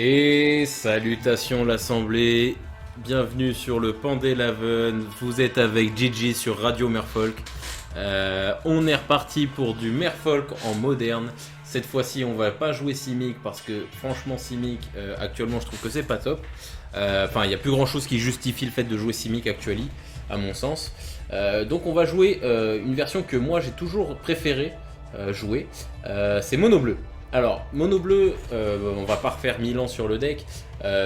Et salutations l'assemblée, bienvenue sur le Pandélaven, vous êtes avec Gigi sur Radio Merfolk. On est reparti pour du Merfolk en moderne. Cette fois-ci on va pas jouer Simic parce que franchement Simic actuellement je trouve que c'est pas top. Enfin il n'y a plus grand chose qui justifie le fait de jouer Simic actually à mon sens. Donc on va jouer une version que moi j'ai toujours préféré jouer, c'est Mono Bleu. Alors, Mono Bleu, on va pas refaire 1000 ans sur le deck.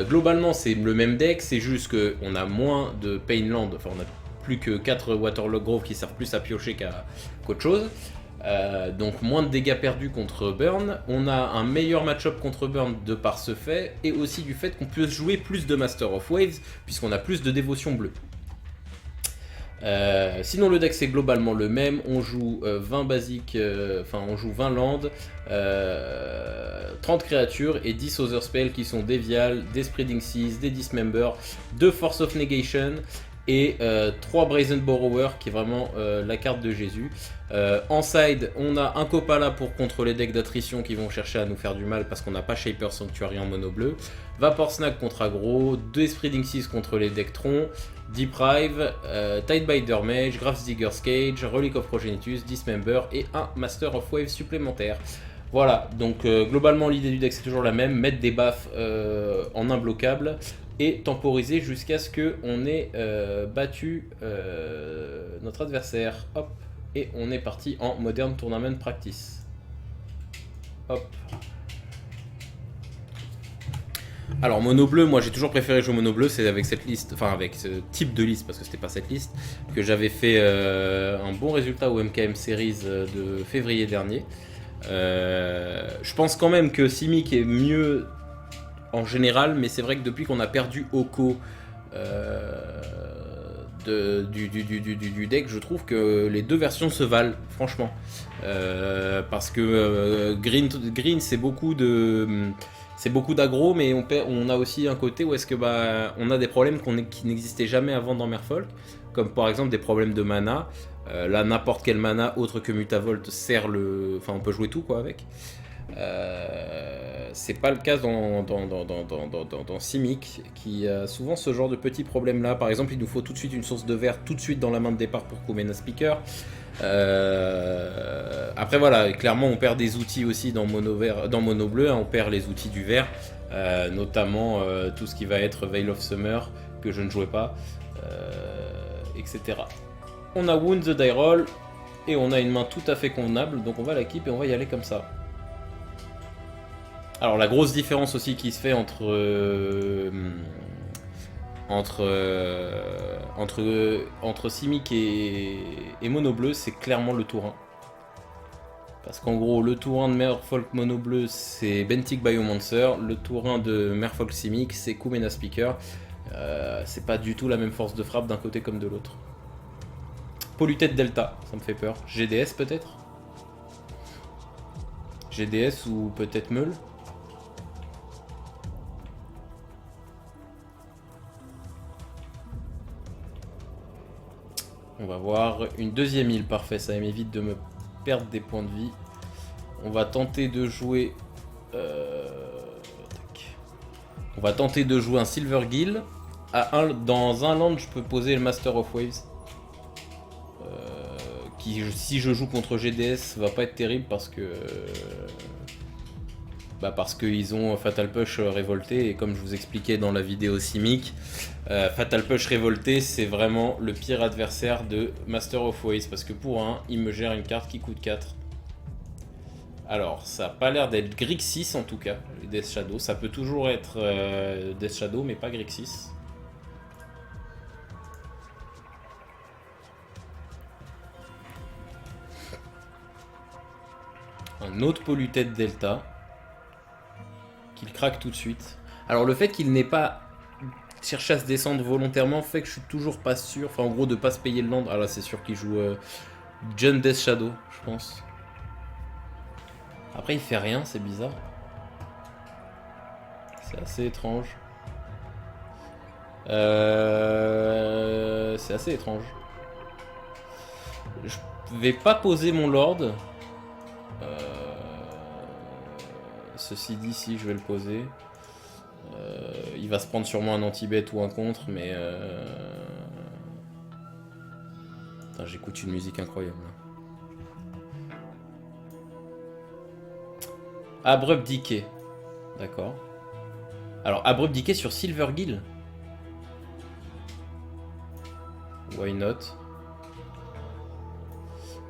Globalement, c'est le même deck, c'est juste qu'on a moins de Painland, enfin on a plus que 4 Waterlog Grove qui servent plus à piocher qu'autre chose. Donc moins de dégâts perdus contre Burn. On a un meilleur match-up contre Burn de par ce fait, et aussi du fait qu'on peut jouer plus de Master of Waves, puisqu'on a plus de dévotion bleue. Sinon le deck c'est globalement le même, on joue 20 basiques, on joue 20 landes, 30 créatures et 10 other spells qui sont des Vial, des Spreading Seas, des Dismember, 2 Force of Negation et 3 Brazen Borrower qui est vraiment la carte de Jésus. En side on a un Kopala pour contre les decks d'attrition qui vont chercher à nous faire du mal parce qu'on n'a pas Shaper Sanctuary en mono bleu, Vapor Snag contre aggro, 2 Spreading Seas contre les decks Tron, Deprive, Tidebinder Mage, Grafdigger's Cage, Relic of Progenitus, Dismember et un Master of Wave supplémentaire. Voilà, donc globalement l'idée du deck c'est toujours la même, mettre des buffs en imbloquable et temporiser jusqu'à ce qu'on ait battu notre adversaire. Hop, et on est parti en Modern Tournament Practice. Hop. Alors mono bleu, moi j'ai toujours préféré jouer mono bleu, c'est avec cette liste, enfin avec ce type de liste, parce que c'était pas cette liste, que j'avais fait un bon résultat au MKM Series de février dernier. Je pense quand même que Simic est mieux en général, mais c'est vrai que depuis qu'on a perdu Oko du deck, je trouve que les deux versions se valent, franchement. Parce que Green c'est beaucoup de... C'est beaucoup d'aggro, mais on a aussi un côté où est-ce que on a des problèmes qui n'existaient jamais avant dans Merfolk, comme par exemple des problèmes de mana. Là, n'importe quel mana autre que Mutavolt sert le... Enfin, on peut jouer tout quoi avec. C'est pas le cas dans Simic, qui a souvent ce genre de petits problèmes là. Par exemple, il nous faut tout de suite une source de vert tout de suite dans la main de départ pour Kumena Speaker. Après voilà, clairement on perd des outils aussi dans mono bleu, hein, on perd les outils du vert, notamment tout ce qui va être Veil of Summer que je ne jouais pas, etc. On a Wound the Die Roll et on a une main tout à fait convenable, donc on va la keep et on va y aller comme ça. Alors la grosse différence aussi qui se fait entre Simic et Mono Bleu, c'est clairement le tour 1. Parce qu'en gros, le tour 1 de Merfolk Mono Bleu, c'est Bentic Biomancer. Le tour 1 de Merfolk Simic, c'est Kumena Speaker. C'est pas du tout la même force de frappe d'un côté comme de l'autre. Polluted Delta, ça me fait peur. GDS peut-être, GDS ou peut-être Meul. On va voir une deuxième île, parfait, ça m'évite de me perdre des points de vie. On va tenter de jouer... On va tenter de jouer un Silver Gill. Dans un land, je peux poser le Master of Waves. Qui, si je joue contre GDS, va pas être terrible parce que... parce qu'ils ont Fatal Push révolté, et comme je vous expliquais dans la vidéo Simic, Fatal Push révolté c'est vraiment le pire adversaire de Master of Waves, parce que pour un, il me gère une carte qui coûte 4. Alors ça n'a pas l'air d'être Grixis en tout cas, les Death Shadow, ça peut toujours être Death Shadow mais pas Grixis. Un autre Polluted Delta qu'il craque tout de suite. Alors le fait qu'il n'ait pas cherché à se descendre volontairement fait que je suis toujours pas sûr, enfin en gros de pas se payer le land. Ah là c'est sûr qu'il joue John Death Shadow, je pense. Après il fait rien, c'est bizarre. C'est assez étrange. C'est assez étrange. Je vais pas poser mon lord. Ceci dit, si je vais le poser. Il va se prendre sûrement un anti-bet ou un contre, mais... J'écoute une musique incroyable. Abrupt Decay. D'accord. Alors, Abrupt Decay sur Silvergill. Why not?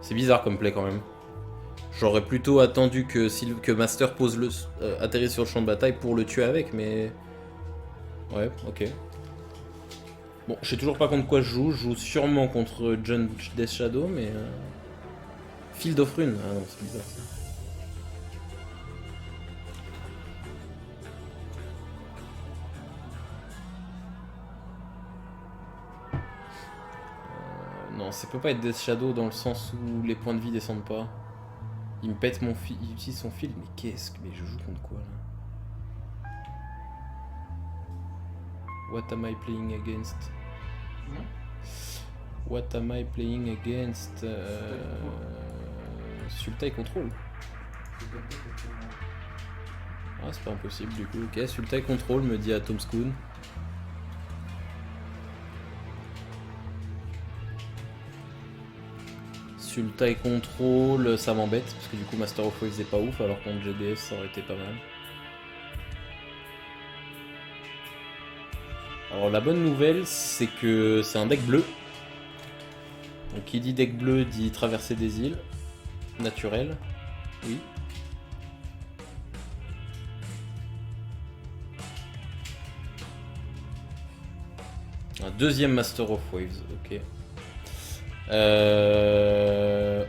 C'est bizarre comme play quand même. J'aurais plutôt attendu que Master atterrisse sur le champ de bataille pour le tuer avec, mais... Ouais, ok. Bon, je sais toujours pas contre quoi je joue. Je joue sûrement contre John Death Shadow, mais... Field of Rune. Ah non, c'est bizarre ça. Non, ça peut pas être Death Shadow dans le sens où les points de vie descendent pas. Il me pète il utilise son field, mais qu'est-ce que... Mais je joue contre quoi là? What am I playing against? What am I playing against? Sultai Control. Ah, c'est pas impossible du coup. Ok, Sultai Control me dit Atom Spoon. Sultai Control, ça m'embête parce que du coup Master of Waves est pas ouf, alors contre GDS ça aurait été pas mal. Alors la bonne nouvelle, c'est que c'est un deck bleu. Donc qui dit deck bleu dit traverser des îles. Naturel. Oui. Un deuxième Master of Waves, ok.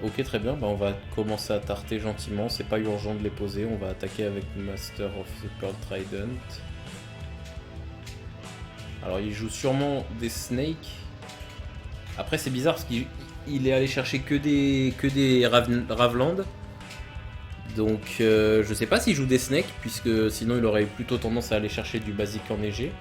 Ok, très bien, bah, on va commencer à tarter gentiment, c'est pas urgent de les poser, on va attaquer avec Master of the Pearl Trident. Alors il joue sûrement des Snakes. Après c'est bizarre parce qu'il est allé chercher que des Ravland. Donc je sais pas s'il joue des Snakes, puisque sinon il aurait plutôt tendance à aller chercher du basique enneigé.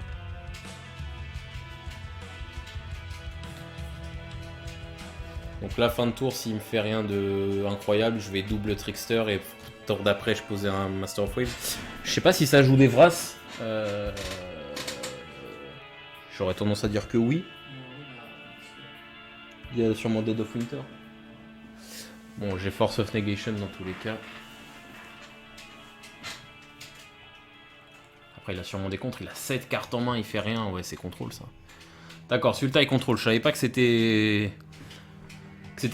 Donc là, fin de tour, s'il me fait rien de incroyable, je vais double Trickster et tour d'après, je posais un Master of Wave. Je sais pas si ça joue des Vras. J'aurais tendance à dire que oui. Il y a sûrement Dead of Winter. Bon, j'ai Force of Negation dans tous les cas. Après, il a sûrement des contres. Il a 7 cartes en main, il fait rien. Ouais, c'est contrôle ça. D'accord, Sultai contrôle. Je savais pas que c'était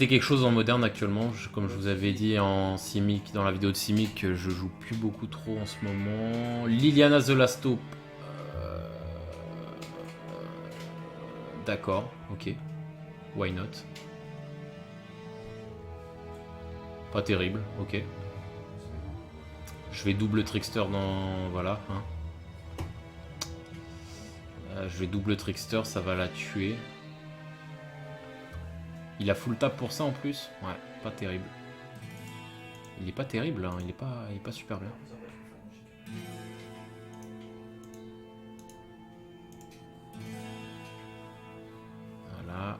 quelque chose en moderne actuellement. Comme je vous avais dit en Simic, dans la vidéo de Simic, je joue plus beaucoup trop en ce moment. Liliana the Last Hope. D'accord, ok. Why not? Pas terrible, ok. Je vais double Trickster dans... Voilà. Hein. Je vais double Trickster, ça va la tuer. Il a full tap pour ça en plus? Ouais, pas terrible. Il est pas terrible, hein. Il est pas super bien. Voilà.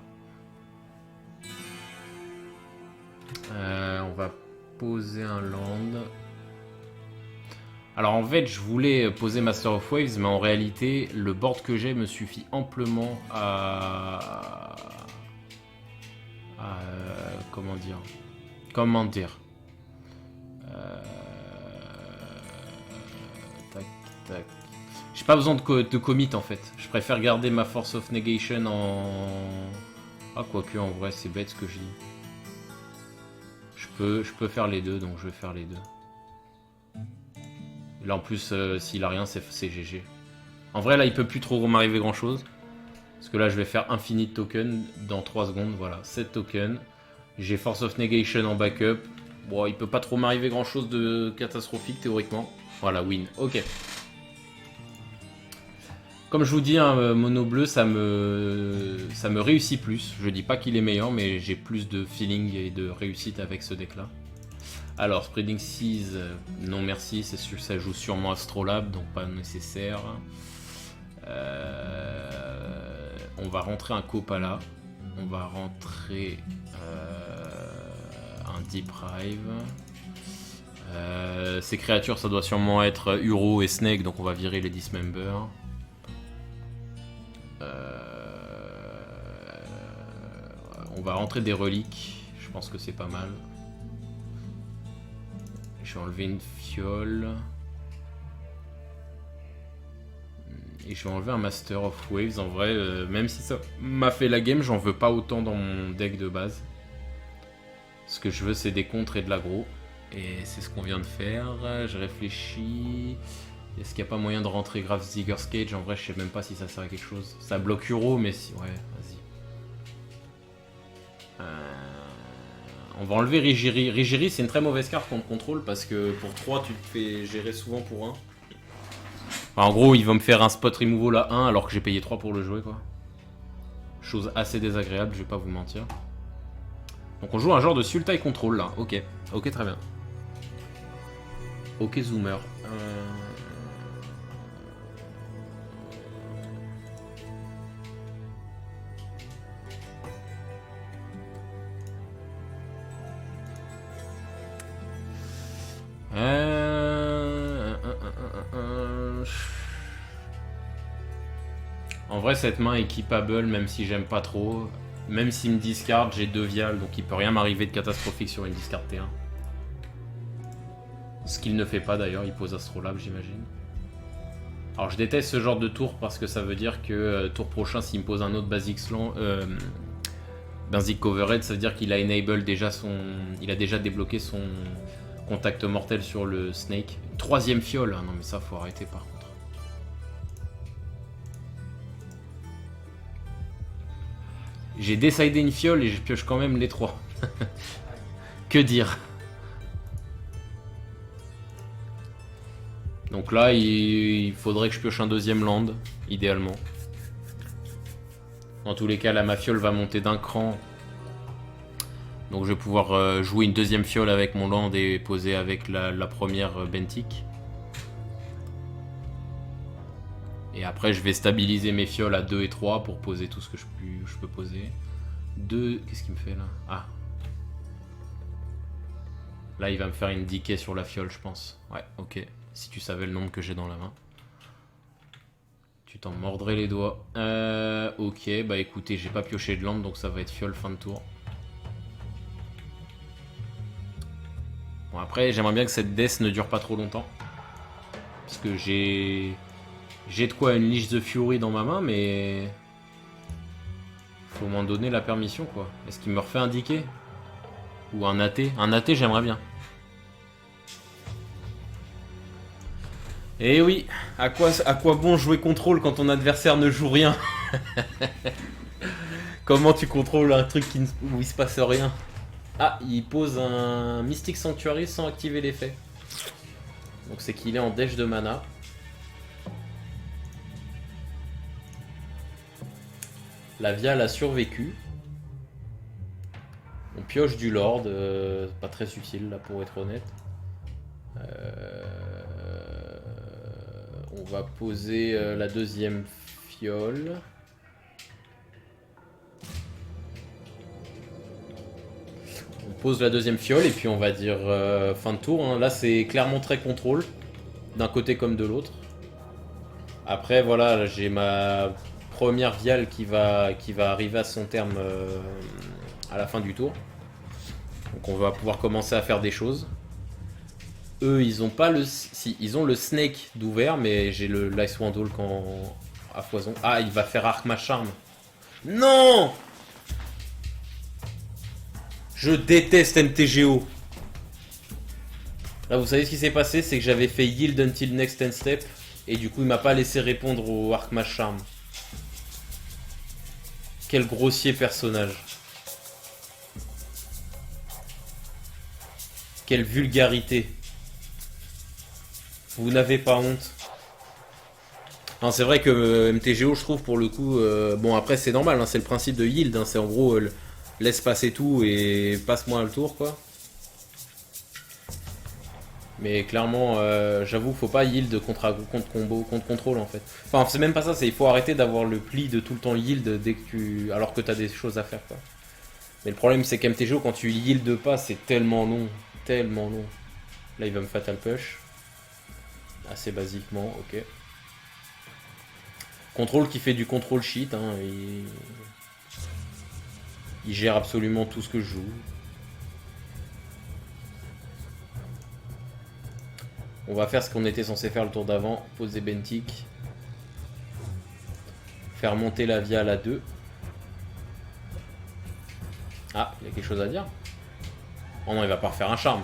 On va poser un land. Alors en fait, je voulais poser Master of Waves, mais en réalité, le board que j'ai me suffit amplement à comment dire tac tac. J'ai pas besoin de commit en fait. Je préfère garder ma Force of Negation en... Ah quoique en vrai c'est bête ce que je dis. Je peux faire les deux, donc je vais faire les deux. Et là en plus s'il a rien c'est GG. En vrai là il peut plus trop m'arriver grand chose. Parce que là je vais faire Infinite Token dans 3 secondes, voilà, 7 tokens. J'ai Force of Negation en backup. Bon, il peut pas trop m'arriver grand chose de catastrophique théoriquement. Voilà, win, ok. Comme je vous dis, hein, mono bleu ça me réussit plus. Je dis pas qu'il est meilleur, mais j'ai plus de feeling et de réussite avec ce deck là. Alors, Spreading Seas, non merci, c'est sûr, ça joue sûrement Astrolabe, donc pas nécessaire. On va rentrer un Kopala, on va rentrer un Deep Rive, Ces créatures, ça doit sûrement être Uro et Snake, donc on va virer les Dismember. On va rentrer des reliques, je pense que c'est pas mal. Je vais enlever une fiole. Et je vais enlever un Master of Waves. En vrai, même si ça m'a fait la game, j'en veux pas autant dans mon deck de base. Ce que je veux, c'est des contres et de l'aggro. Et c'est ce qu'on vient de faire. Je réfléchis. Est-ce qu'il n'y a pas moyen de rentrer Grave Digger's Cage? En vrai, je sais même pas si ça sert à quelque chose. Ça bloque Uro, mais si. Ouais, vas-y. On va enlever Rigiri. Rigiri, c'est une très mauvaise carte contre contrôle parce que pour 3, tu te fais gérer souvent pour 1. Enfin, en gros, il va me faire un spot removal à 1 alors que j'ai payé 3 pour le jouer, quoi. Chose assez désagréable, je vais pas vous mentir. Donc on joue un genre de Sultai contrôle là. Ok, ok, très bien. Ok, Zoomer. En vrai, cette main est keepable, même si j'aime pas trop. Même s'il me discard, j'ai 2 vials, donc il peut rien m'arriver de catastrophique sur une discard T1. Ce qu'il ne fait pas d'ailleurs, il pose Astrolabe, j'imagine. Alors je déteste ce genre de tour parce que ça veut dire que tour prochain, s'il me pose un autre Basic Slant, Basic Covered, ça veut dire qu'il a enable déjà son. Il a déjà débloqué son contact mortel sur le Snake. 3ème fiole, non mais ça faut arrêter par contre. J'ai décidé une fiole et je pioche quand même les 3. Que dire? Donc là, il faudrait que je pioche un 2ème land, idéalement. Dans tous les cas, là, ma fiole va monter d'un cran. Donc je vais pouvoir jouer une 2ème fiole avec mon land et poser avec la première Bentic. Et après, je vais stabiliser mes fioles à 2 et 3 pour poser tout ce que je peux poser. 2, qu'est-ce qu'il me fait là? Ah. Là, il va me faire une decay sur la fiole, je pense. Ouais, ok. Si tu savais le nombre que j'ai dans la main. Tu t'en mordrais les doigts. Ok, bah écoutez, j'ai pas pioché de lampe, donc ça va être fiole fin de tour. Bon, après, j'aimerais bien que cette death ne dure pas trop longtemps. Parce que j'ai de quoi Unleash the Fury dans ma main, mais faut m'en donner la permission, quoi. Est-ce qu'il me refait un decay? Ou un AT? Un AT, j'aimerais bien. Eh oui, à quoi bon jouer contrôle quand ton adversaire ne joue rien? Comment tu contrôles un truc où il se passe rien? Ah, il pose un Mystic Sanctuary sans activer l'effet. Donc c'est qu'il est en dèche de mana. La Vial a survécu. On pioche du Lord, pas très utile là pour être honnête. On va poser la 2ème fiole. On pose la 2ème fiole et puis on va dire fin de tour. Hein. Là c'est clairement très contrôle, d'un côté comme de l'autre. Après voilà, j'ai ma première viale qui va arriver à son terme à la fin du tour. Donc on va pouvoir commencer à faire des choses. Eux, ils ont pas le... Si, ils ont le Snake d'ouvert, mais j'ai le Icewind Hulk à foison. Ah, il va faire Arc Charm. Non! Je déteste MTGO. Là, vous savez ce qui s'est passé? C'est que j'avais fait Yield until next end step. Et du coup, il m'a pas laissé répondre au Arc Charm. Quel grossier personnage. Quelle vulgarité. Vous n'avez pas honte. Non, c'est vrai que MTGO, je trouve, pour le coup... bon, après, c'est normal, hein, c'est le principe de yield. Hein, c'est en gros, laisse passer tout et passe-moi le tour, quoi. Mais clairement, j'avoue, faut pas yield contre combo, contre contrôle, en fait. Enfin, c'est même pas ça, c'est il faut arrêter d'avoir le pli de tout le temps yield dès que alors que t'as des choses à faire, quoi. Mais le problème, c'est qu'MTGO, quand tu yield pas, c'est tellement long. Tellement long. Là, il va me fatal push. Assez basiquement, ok. Contrôle qui fait du contrôle shit. Hein, il gère absolument tout ce que je joue. On va faire ce qu'on était censé faire le tour d'avant. Poser Bentic. Faire monter la Vial à 2. Ah, il y a quelque chose à dire. Oh non, il va pas refaire un charme.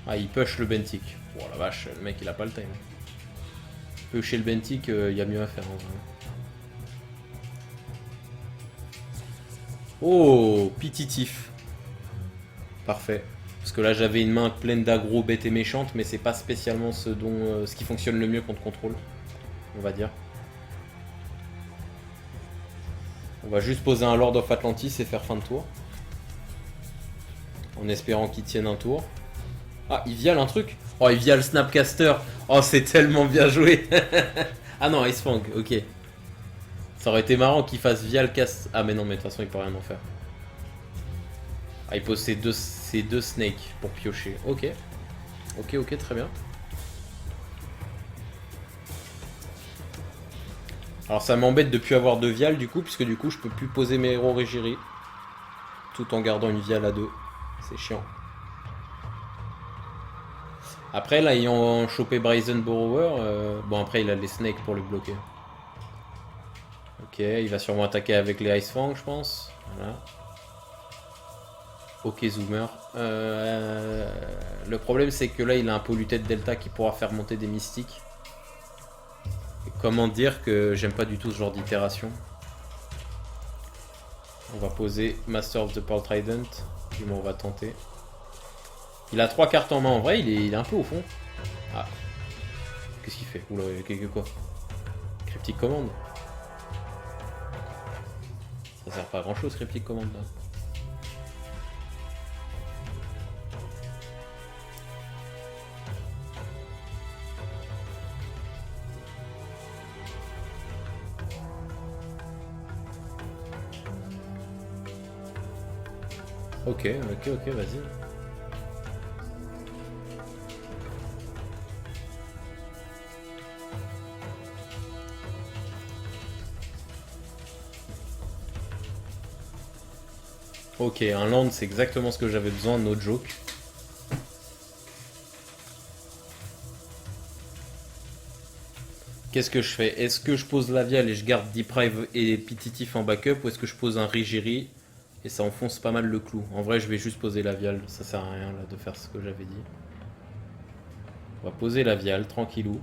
Ah, il push le Bentic. Oh la vache, le mec il a pas le time. Pusher le Bentic, il y a mieux à faire. Oh, pititif. Parfait. Parce que là j'avais une main pleine d'aggro bête et méchante, mais c'est pas spécialement ce qui fonctionne le mieux contre contrôle. On va dire. On va juste poser un Lord of Atlantis et faire fin de tour. En espérant qu'il tienne un tour. Ah, il viale un truc. Oh, il viale Snapcaster. Oh, c'est tellement bien joué. Ah non, Icefang, ok. Ça aurait été marrant qu'il fasse vial cast. Ah, mais non, mais de toute façon, il peut rien en faire. Ah, il pose ses deux snakes pour piocher. Ok. Ok, très bien. Alors, ça m'embête de plus avoir de vial du coup, puisque du coup, je peux plus poser mes héros Régiri. Tout en gardant une vial à 2. C'est chiant. Après, là, ayant chopé Brazen Borrower, bon, après, il a les snakes pour le bloquer. Ok, il va sûrement attaquer avec les Icefang, je pense. Voilà. Ok, Zoomer. Le problème, c'est que là, il a un Polluted Delta qui pourra faire monter des mystiques. Et comment dire que j'aime pas du tout ce genre d'itération. On va poser Master of the Pearl Trident. Du moins, on va tenter. Il a 3 cartes en main. En vrai, il est un peu au fond. Ah. Qu'est-ce qu'il fait? Oula, il y a quoi? Cryptic Command. Ça sert pas à grand chose, Cryptic Command là. Ok, vas-y. Ok, un land, c'est exactement ce que j'avais besoin, no joke. Qu'est-ce que je fais? Est-ce que je pose la Vial et je garde Deprive et Pititif en backup, ou est-ce que je pose un Rigiri et ça enfonce pas mal le clou? En vrai, je vais juste poser la Vial, ça sert à rien là de faire ce que j'avais dit. On va poser la Vial, tranquillou.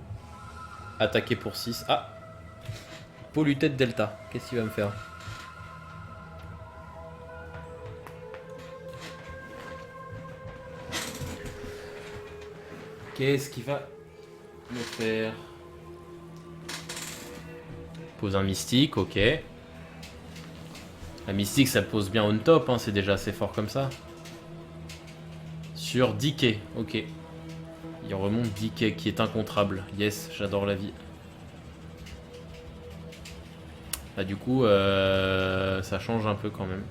Attaquer pour 6. Ah! Polluted Delta, qu'est-ce qu'il va me faire? Qu'est-ce qu'il va me faire? Pose un mystique, ok. La mystique, ça pose bien on top, hein, c'est déjà assez fort comme ça. Sur DK, ok. Il remonte DK qui est incontrable. Yes, j'adore la vie. Bah, du coup, ça change un peu quand même.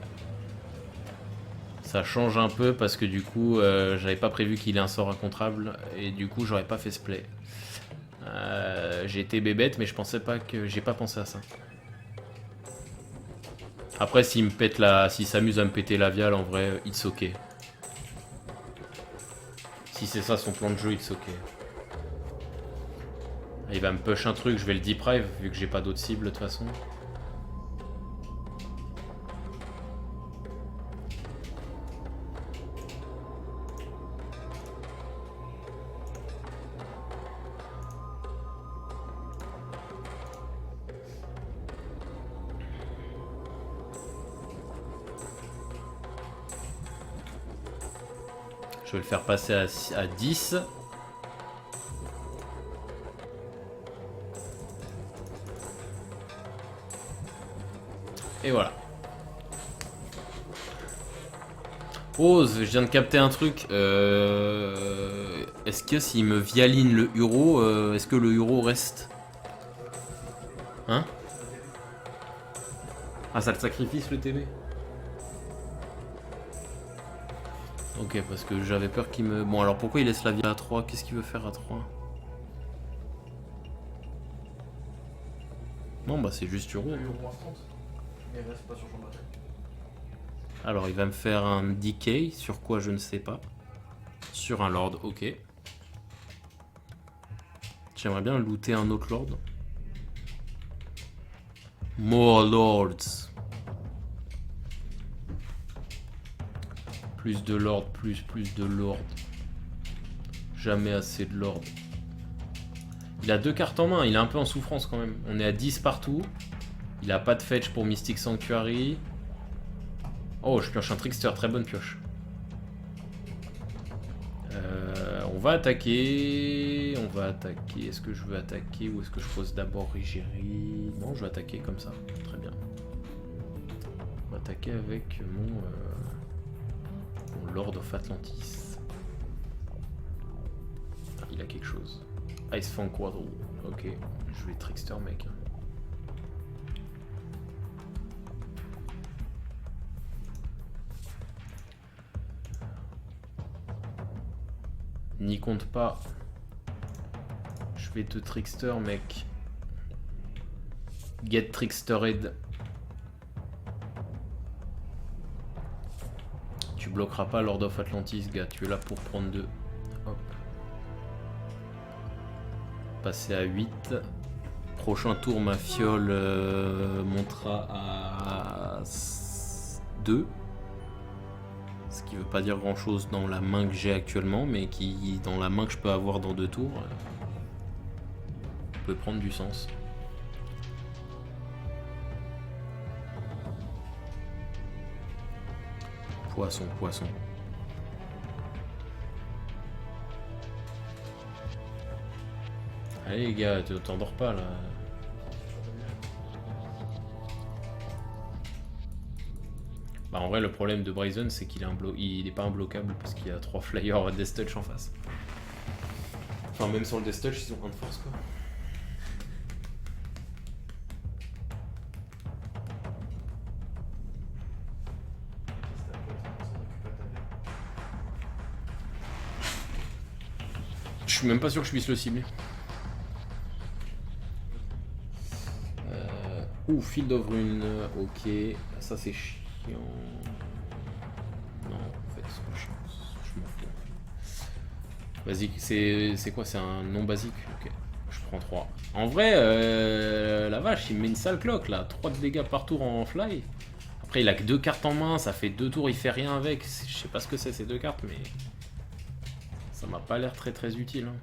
Ça change un peu parce que du coup, j'avais pas prévu qu'il ait un sort incontrable et du coup, j'aurais pas fait ce play. J'ai été bébête, mais je pensais pas que j'ai pas pensé à ça. Après, s'il s'amuse à me péter la Vial, en vrai, it's ok. Si c'est ça son plan de jeu, it's ok. Il va me push un truc, je vais le deprive vu que j'ai pas d'autres cibles de toute façon. Je vais le faire passer à 10. Et voilà. Oh, je viens de capter un truc. Est-ce que s'il me vialine le Uro, est-ce que le Uro reste? Hein? Ah, ça le sacrifice le TB? Ok, parce que j'avais peur qu'il me... Bon, alors pourquoi il laisse la vie à 3? Qu'est-ce qu'il veut faire à 3? Non, bah c'est juste Uro. Alors, il va me faire un decay. Sur quoi, je ne sais pas. Sur un lord, ok. J'aimerais bien looter un autre lord. More lords. Plus de lords, plus de lords. Jamais assez de lords. Il a 2 cartes en main, il est un peu en souffrance quand même. On est à 10 partout. Il a pas de fetch pour Mystic Sanctuary. Oh, je pioche un Trickster, très bonne pioche. On va attaquer. Est-ce que je veux attaquer ou est-ce que je pose d'abord Rigeri? Non, je vais attaquer comme ça. Très bien. On va attaquer avec mon Lord of Atlantis. Ah, il a quelque chose. Icefang Quadro. Ok, je vais Trickster mec. N'y compte pas. Je vais te Trickster mec. Get Trickstered. Tu bloqueras pas Lord of Atlantis, gars. Tu es là pour prendre 2. Hop. Passer à 8. Prochain tour, ma fiole montera à 2. Ce qui veut pas dire grand chose dans la main que j'ai actuellement, mais qui, dans la main que je peux avoir dans 2 tours, peut prendre du sens. Poisson, poisson. Allez les gars, t'endors pas là. Bah en vrai le problème de Brazen c'est qu'il est pas imbloquable parce qu'il y a 3 flyers Death Touch en face. Enfin même sans le Death Touch ils ont 1 de force quoi. Je suis même pas sûr que je puisse le cibler. Field of Rune, ok. Ça c'est chiant. Non, en fait c'est pas chiant. Je m'en fous. Basique, c'est quoi? C'est un non basique? Ok, je prends 3. En vrai, la vache, il me met une sale cloque là. 3 de dégâts par tour en fly. Après, il a que 2 cartes en main, ça fait 2 tours, il fait rien avec. Je sais pas ce que c'est ces 2 cartes, mais ça m'a pas l'air très utile. Hein.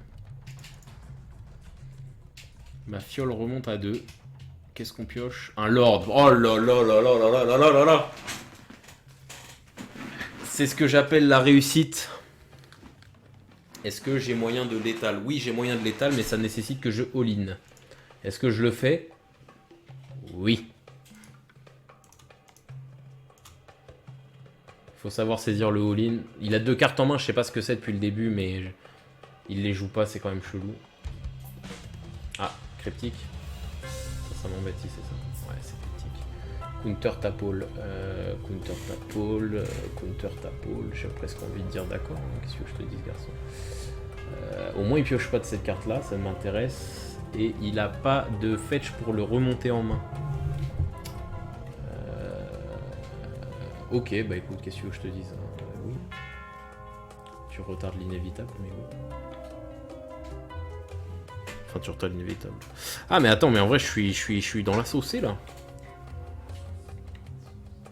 Ma fiole remonte à 2. Qu'est-ce qu'on pioche? Un lord. Oh là là là là là là là là là là. C'est ce que j'appelle la réussite. Est-ce que j'ai moyen de létal? Oui, j'ai moyen de létal, mais ça nécessite que je all-in. Est-ce que je le fais? Oui. Il faut savoir saisir le all-in. Il a 2 cartes en main, je sais pas ce que c'est depuis le début, mais il les joue pas, c'est quand même chelou. Ah, cryptique. Ça m'embête si c'est ça. Ouais, c'est cryptique. Counter Tapole. Counter Tapole. Counter Tapole. J'ai presque envie de dire d'accord. Hein. Qu'est-ce que je te dis, garçon? Au moins, il pioche pas de cette carte-là, ça m'intéresse. Et il a pas de fetch pour le remonter en main. Ok, bah écoute, qu'est-ce que je te dise? Oui. Tu retardes l'inévitable, mais oui. Enfin, tu retardes l'inévitable. Ah, mais attends, mais en vrai, je suis dans la sauce, là.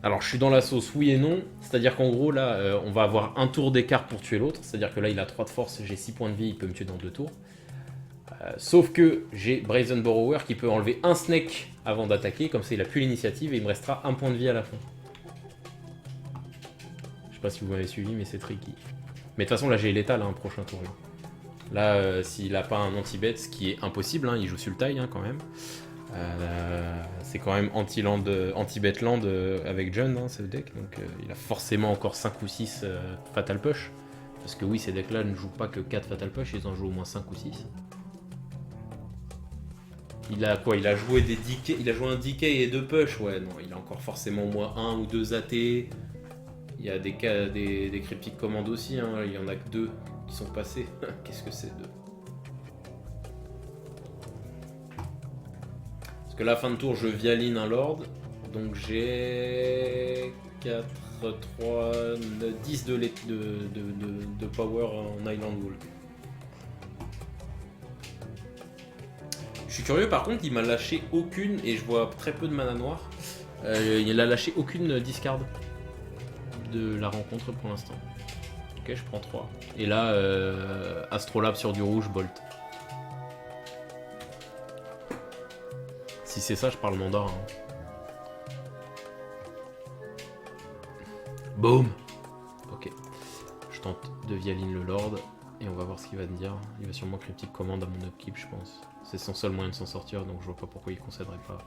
Alors, je suis dans la sauce, oui et non. C'est-à-dire qu'en gros, là, on va avoir un tour d'écart pour tuer l'autre. C'est-à-dire que là, il a 3 de force, j'ai 6 points de vie, il peut me tuer dans 2 tours. Sauf que j'ai Brazen Borrower qui peut enlever un snake avant d'attaquer. Comme ça, il a plus l'initiative et il me restera 1 point de vie à la fin. Je sais pas si vous m'avez suivi, mais c'est tricky. Mais de toute façon, là, j'ai l'état, là, un prochain tour. Là, s'il a pas un anti-bet, ce qui est impossible, hein, il joue Sultai hein, quand même. C'est quand même anti-bet land avec John, hein, c'est le deck. Donc il a forcément encore 5 ou 6 Fatal Push. Parce que oui, ces decks-là ne jouent pas que 4 Fatal Push, ils en jouent au moins 5 ou 6. Il a quoi? Il a joué des DK, il a joué un DK et 2 push, ouais, non, il a encore forcément au moins 1 ou 2 AT. Il y a des cryptiques commandes aussi, hein. Il y en a que 2 qui sont passés. Qu'est-ce que c'est 2? Parce que la fin de tour, je vialine un lord. Donc j'ai 4, 3, 10 de power en Island Wall. Je suis curieux, par contre, il m'a lâché aucune, et je vois très peu de mana noir. Il a lâché aucune discard de la rencontre pour l'instant. Ok, je prends 3. Et là, Astrolabe sur du rouge, Bolt. Si c'est ça, je parle mandarin. Boom. Ok. Je tente de vialine le Lord, et on va voir ce qu'il va me dire. Il va sûrement cryptique commande à mon upkeep, je pense. C'est son seul moyen de s'en sortir, donc je vois pas pourquoi il concéderait pas.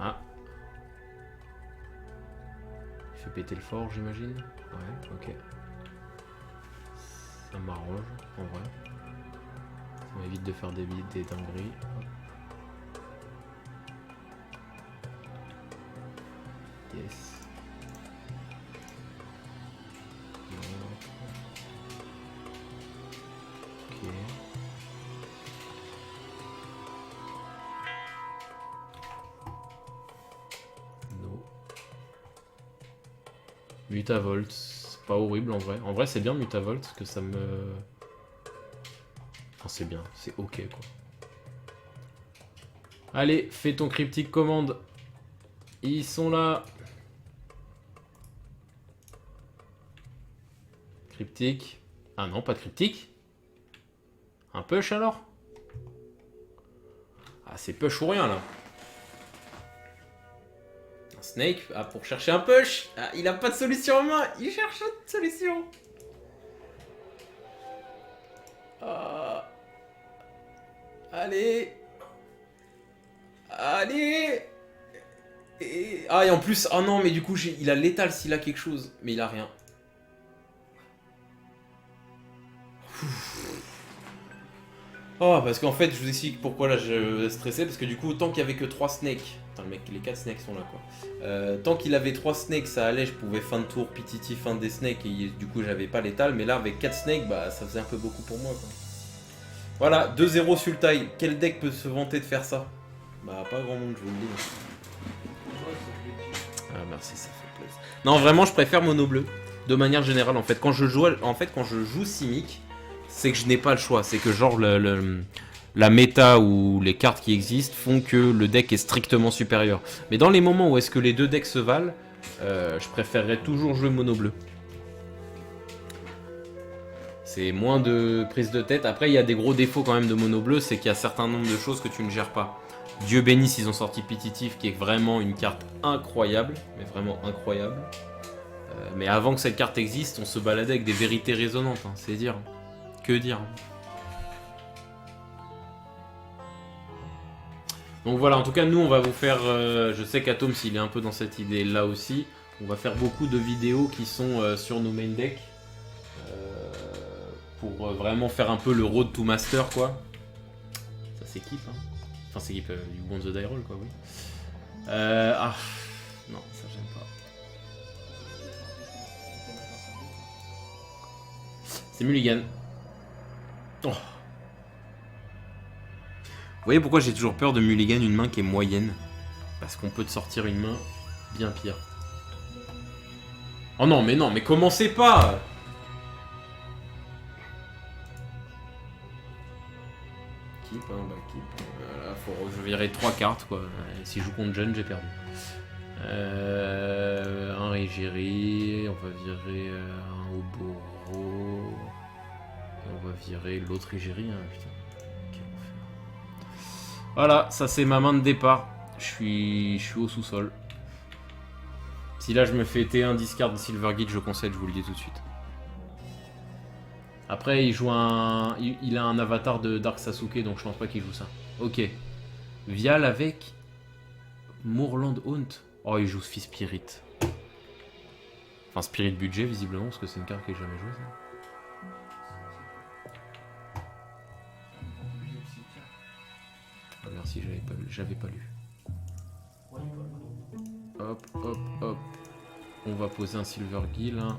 Ah. Il fait péter le fort, j'imagine. Ouais, ok. Ça m'arrange, en vrai. Ça m'évite de faire des dingueries. Yes. Ok. No. Mutavolt, c'est pas horrible en vrai. En vrai c'est bien Mutavolt parce que ça me... Enfin c'est bien, c'est ok quoi. Allez, fais ton cryptique commande. Ils sont là. Cryptique. Ah non, pas de cryptique. Un push alors? Ah c'est push ou rien là. Un snake, ah pour chercher un push. Ah, il a pas de solution en main, il cherche une solution. Ah. Allez. Allez. Ah et en plus, oh non mais du coup il a létal s'il a quelque chose. Mais il a rien. Oh parce qu'en fait je vous explique pourquoi là je stressais. Parce que du coup tant qu'il y avait que 3 snakes. Putain le mec, les 4 snakes sont là quoi. Tant qu'il avait 3 snakes ça allait, je pouvais fin de tour, pititi, fin des snakes. Et du coup j'avais pas létal. Mais là avec 4 snakes bah ça faisait un peu beaucoup pour moi quoi. Voilà, 2-0 sur le taille. Quel deck peut se vanter de faire ça? Bah pas grand monde je vous le dis. Ah merci, ça fait plaisir. Non vraiment je préfère mono bleu. De manière générale en fait. Quand je joue Simic, c'est que je n'ai pas le choix. C'est que genre la méta ou les cartes qui existent font que le deck est strictement supérieur. Mais dans les moments où est-ce que les deux decks se valent, je préférerais toujours jouer mono bleu. C'est moins de prise de tête. Après il y a des gros défauts quand même de mono bleu, c'est qu'il y a un certain nombre de choses que tu ne gères pas. Dieu bénisse, ils ont sorti Pititif qui est vraiment une carte incroyable, mais vraiment incroyable. Mais avant que cette carte existe, on se baladait avec des vérités résonantes, hein, c'est dire. Que dire. Donc voilà, en tout cas, nous, on va vous faire... je sais qu'Atom, s'il est un peu dans cette idée-là aussi, on va faire beaucoup de vidéos qui sont sur nos main decks. Pour vraiment faire un peu le road to master, quoi. Ça s'équipe, hein. Enfin, s'équipe du Won the Die Roll, quoi, oui. Ah, non, ça j'aime pas. C'est Mulligan. Oh. Vous voyez pourquoi j'ai toujours peur de Mulligan, une main qui est moyenne? Parce qu'on peut te sortir une main bien pire. Oh non, mais commencez pas! Keep, hein, bah keep. Voilà, je virerai 3 cartes, quoi. Et si je joue contre John, j'ai perdu. Un Régérie, on va virer un Oboro. On va virer l'autre Régérie, hein, putain. Voilà, ça c'est ma main de départ. Je suis au sous-sol. Si là je me fais T1 discard de Silvergate, je concède, je vous le dis tout de suite. Après, il joue il a un avatar de Dark Sasuke, donc je pense pas qu'il joue ça. Ok. Vial avec Moorland Haunt. Oh, il joue Fist Spirit. Enfin, Spirit budget, visiblement, parce que c'est une carte que j'ai jamais jouée, ça. si j'avais pas lu. Hop, hop, hop. On va poser un Silver Gill. Hein.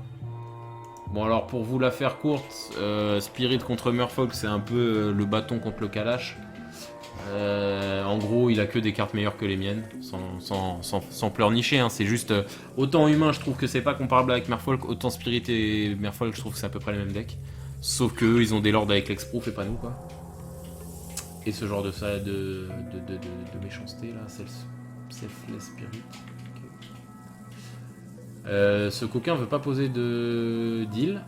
Bon alors pour vous la faire courte, Spirit contre Merfolk c'est un peu le bâton contre le Kalash. En gros il a que des cartes meilleures que les miennes, sans pleurnicher, hein. C'est juste autant humain je trouve que c'est pas comparable avec Merfolk, autant Spirit et Merfolk je trouve que c'est à peu près les mêmes decks. Sauf que eux ils ont des lords avec l'exproof et pas nous quoi. Et ce genre de méchanceté là, Selfless Spirit. Ce coquin veut pas poser de deal.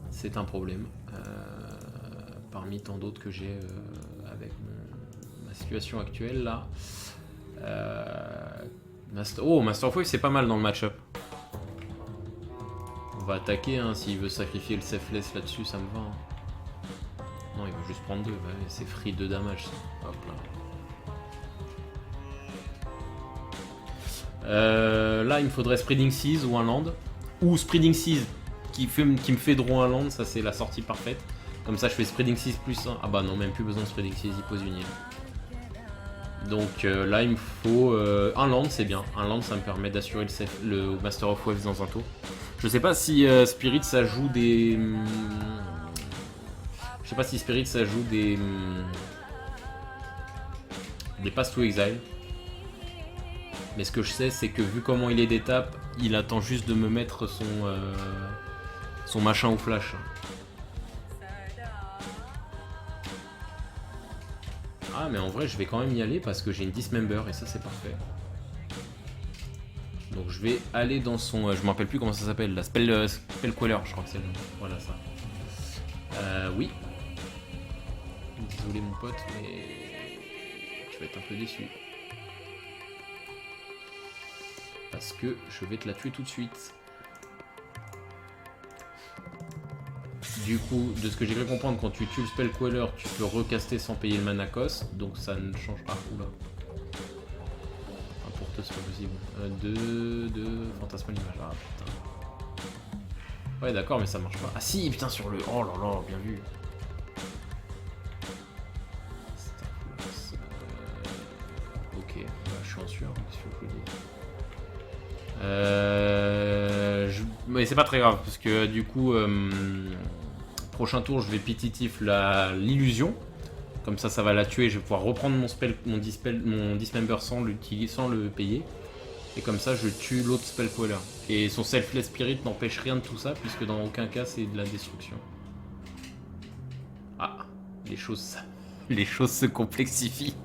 C'est un problème. Parmi tant d'autres que j'ai avec ma situation actuelle là. Master of Wave c'est pas mal dans le match-up. On va attaquer, hein, s'il veut sacrifier le Selfless là-dessus, ça me va. Hein. Non, il va juste prendre 2, ouais, c'est free 2 damage ça. Hop là. Là, il me faudrait Spreading Seas ou un land. Ou Spreading Seas qui me fait draw un land, ça c'est la sortie parfaite. Comme ça, je fais Spreading Seas plus 1. Ah bah non, même plus besoin de Spreading Seas, il pose une île. Donc là, il me faut un land, c'est bien. Un land, ça me permet d'assurer le Master of Waves dans un tour. Je sais pas si Spirit ça joue des. Je sais pas si Spirit ça joue des. Des Pass to Exile. Mais ce que je sais, c'est que vu comment il est d'étape, il attend juste de me mettre son machin ou flash. Ah, mais en vrai, je vais quand même y aller parce que j'ai une Dismember et ça, c'est parfait. Donc je vais aller dans son... je me rappelle plus comment ça s'appelle, la Spell Queller, je crois que c'est le nom. Voilà ça. Oui. Désolé mon pote, mais tu vas être un peu déçu. Parce que je vais te la tuer tout de suite. Du coup, de ce que j'ai cru comprendre, quand tu tues le Spell Queller, tu peux recaster sans payer le mana cost. Donc ça ne change pas. Oula. C'est pas possible. De Fantasmal Image. Ah putain. Ouais d'accord mais ça marche pas. Ah si putain sur le. Oh là là, bien vu. Ok, je suis en sueur, mais c'est pas très grave parce que du coup prochain tour je vais pititif l'illusion. Comme ça va la tuer, je vais pouvoir reprendre mon Dismember sans le payer. Et comme ça, je tue l'autre Spell Queller. Et son Selfless Spirit n'empêche rien de tout ça, puisque dans aucun cas, c'est de la destruction. Ah, les choses se complexifient.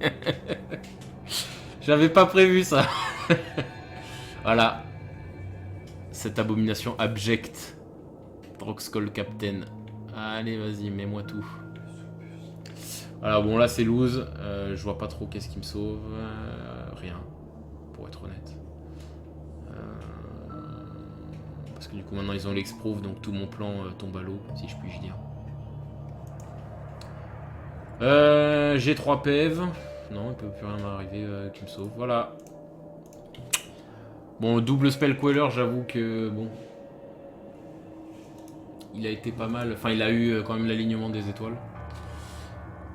J'avais pas prévu ça. Voilà. Cette abomination abjecte. Droxcall Captain. Allez, vas-y, mets-moi tout. Alors bon là c'est lose, je vois pas trop qu'est-ce qui me sauve, rien, pour être honnête. Parce que du coup maintenant ils ont l'exproof donc tout mon plan tombe à l'eau, si je puis dire. J'ai 3 PEV, non il peut plus rien m'arriver qui me sauve, voilà. Bon double Spell Queller j'avoue que bon... Il a été pas mal, enfin il a eu quand même l'alignement des étoiles.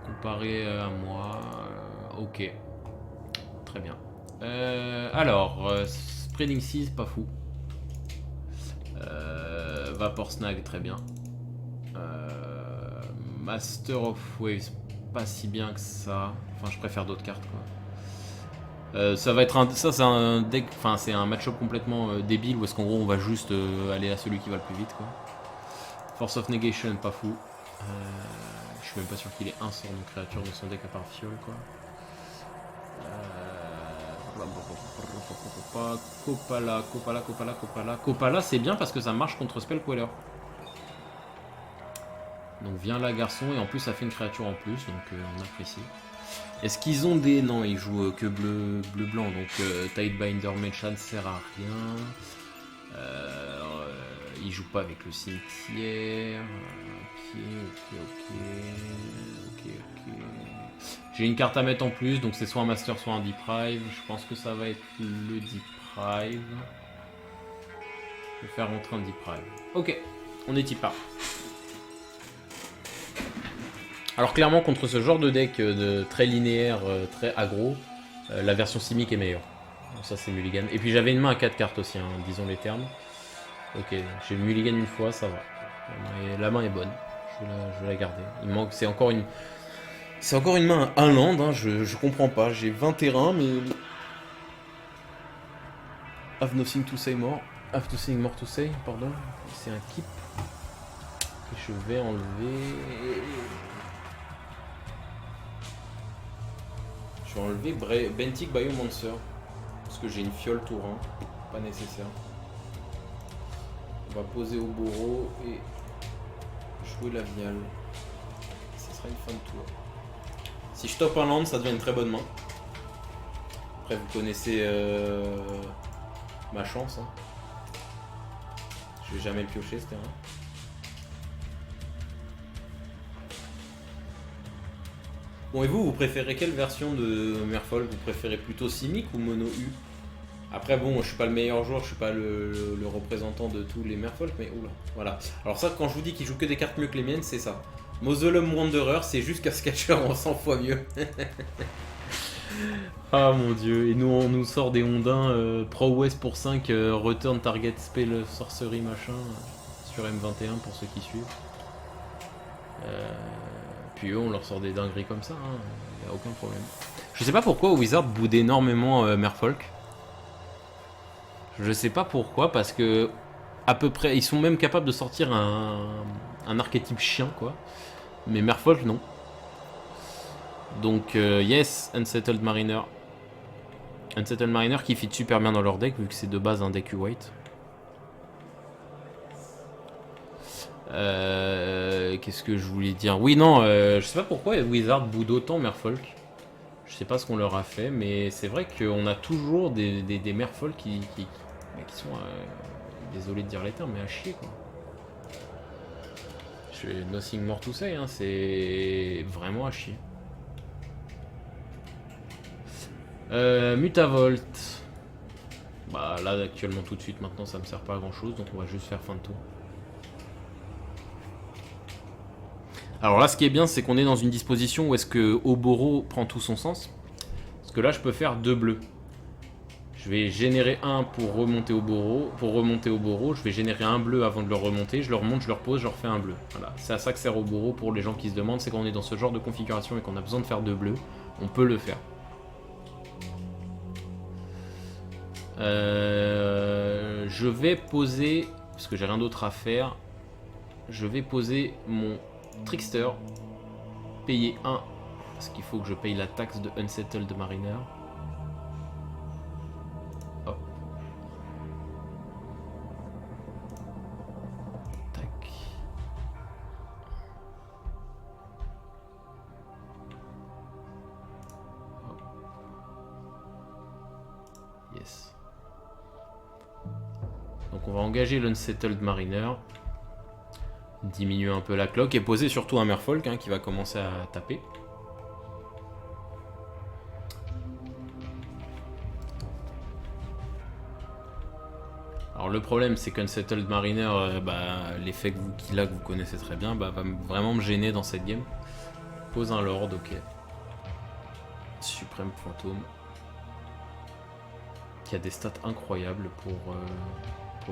Comparé à moi, ok, très bien. Alors, Spreading Seas, pas fou. Vapor Snag, très bien. Master of Waves, pas si bien que ça. Enfin, je préfère d'autres cartes, quoi. Ça va être ça, c'est un deck, enfin, c'est un match-up complètement débile où est-ce qu'en gros on va juste aller à celui qui va le plus vite, quoi. Force of Negation, pas fou. Je suis même pas sûr qu'il ait un sort de créature dans son deck à part fiole quoi. Copala c'est bien parce que ça marche contre Spell Queller. Donc viens là garçon et en plus ça fait une créature en plus donc on apprécie. Est-ce qu'ils ont des... Non ils jouent que bleu-blanc donc Tidebinder Mage ne sert à rien. Ils jouent pas avec le cimetière. Ok. J'ai une carte à mettre en plus, donc c'est soit un Master, soit un Deprive. Je pense que ça va être le Deprive. Je vais faire rentrer un Deprive. Ok, on est type A. Alors clairement contre ce genre de deck très linéaire, très aggro, la version Simic est meilleure. Donc ça c'est mulligan. Et puis j'avais une main à 4 cartes aussi, hein, disons les termes. Ok, j'ai mulligan une fois, ça va. Et la main est bonne, je vais la garder. Il me manque, c'est encore une main à un land, hein, je comprends pas. J'ai 20 terrains mais... Have nothing to say more. Have nothing more to say, pardon. C'est un keep. Et je vais enlever... Je vais enlever Bentic Biomancer. Parce que j'ai une fiole Tourin. Pas nécessaire. On va poser au Oboro et jouer la Viale. Ce sera une fin de tour. Si je top un land, ça devient une très bonne main. Après, vous connaissez ma chance. Hein. Je vais jamais le piocher ce terrain. Bon, et vous préférez quelle version de Merfolk? Vous préférez plutôt Simic ou Mono U? Après, bon, je suis pas le meilleur joueur, je suis pas le représentant de tous les Merfolk, mais oula, voilà. Alors, ça, quand je vous dis qu'il joue que des cartes mieux que les miennes, c'est ça. Mausoleum Wanderer, c'est juste Cascatcher en 100 fois mieux. Ah mon dieu, et nous on nous sort des ondins Prowess pour 5, Return Target Spell Sorcery machin sur M21 pour ceux qui suivent. Puis eux on leur sort des dingueries comme ça, y a aucun problème. Je sais pas pourquoi Wizard boude énormément Merfolk. Je sais pas pourquoi, parce que à peu près, ils sont même capables de sortir un archétype chien quoi. Mais Merfolk non. Donc yes, Unsettled Mariner. Unsettled Mariner qui fit super bien dans leur deck vu que c'est de base un deck white. Qu'est-ce que je voulais dire? Oui non, je sais pas pourquoi Wizard boude autant Merfolk. Je sais pas ce qu'on leur a fait, mais c'est vrai qu'on a toujours des Merfolk qui sont, désolé de dire les termes, mais à chier quoi. Je fais nothing more to say, hein, c'est vraiment à chier. Mutavolt. Bah là actuellement tout de suite maintenant ça me sert pas à grand chose donc on va juste faire fin de tour. Alors là ce qui est bien c'est qu'on est dans une disposition où est-ce que Oboro prend tout son sens. Parce que là je peux faire 2 bleus. Je vais générer un pour remonter Oboro. Pour remonter Oboro, je vais générer un bleu avant de le remonter. Je le remonte, je le repose, je refais un bleu. Voilà, c'est à ça que sert Oboro pour les gens qui se demandent. C'est quand on est dans ce genre de configuration et qu'on a besoin de faire 2 bleus, on peut le faire. Je vais poser, parce que j'ai rien d'autre à faire, je vais poser mon Trickster, payer 1, parce qu'il faut que je paye la taxe de Unsettled Mariner. Hop. Tac. Hop. Yes. Donc on va engager l'Unsettled Mariner, diminuer un peu la cloque et poser surtout un Merfolk hein, qui va commencer à taper. Alors le problème c'est qu'Unsettled Mariner, l'effet qu'il a que vous connaissez très bien, va vraiment me gêner dans cette game. Pose un Lord, ok. Suprême Fantôme. Qui a des stats incroyables pour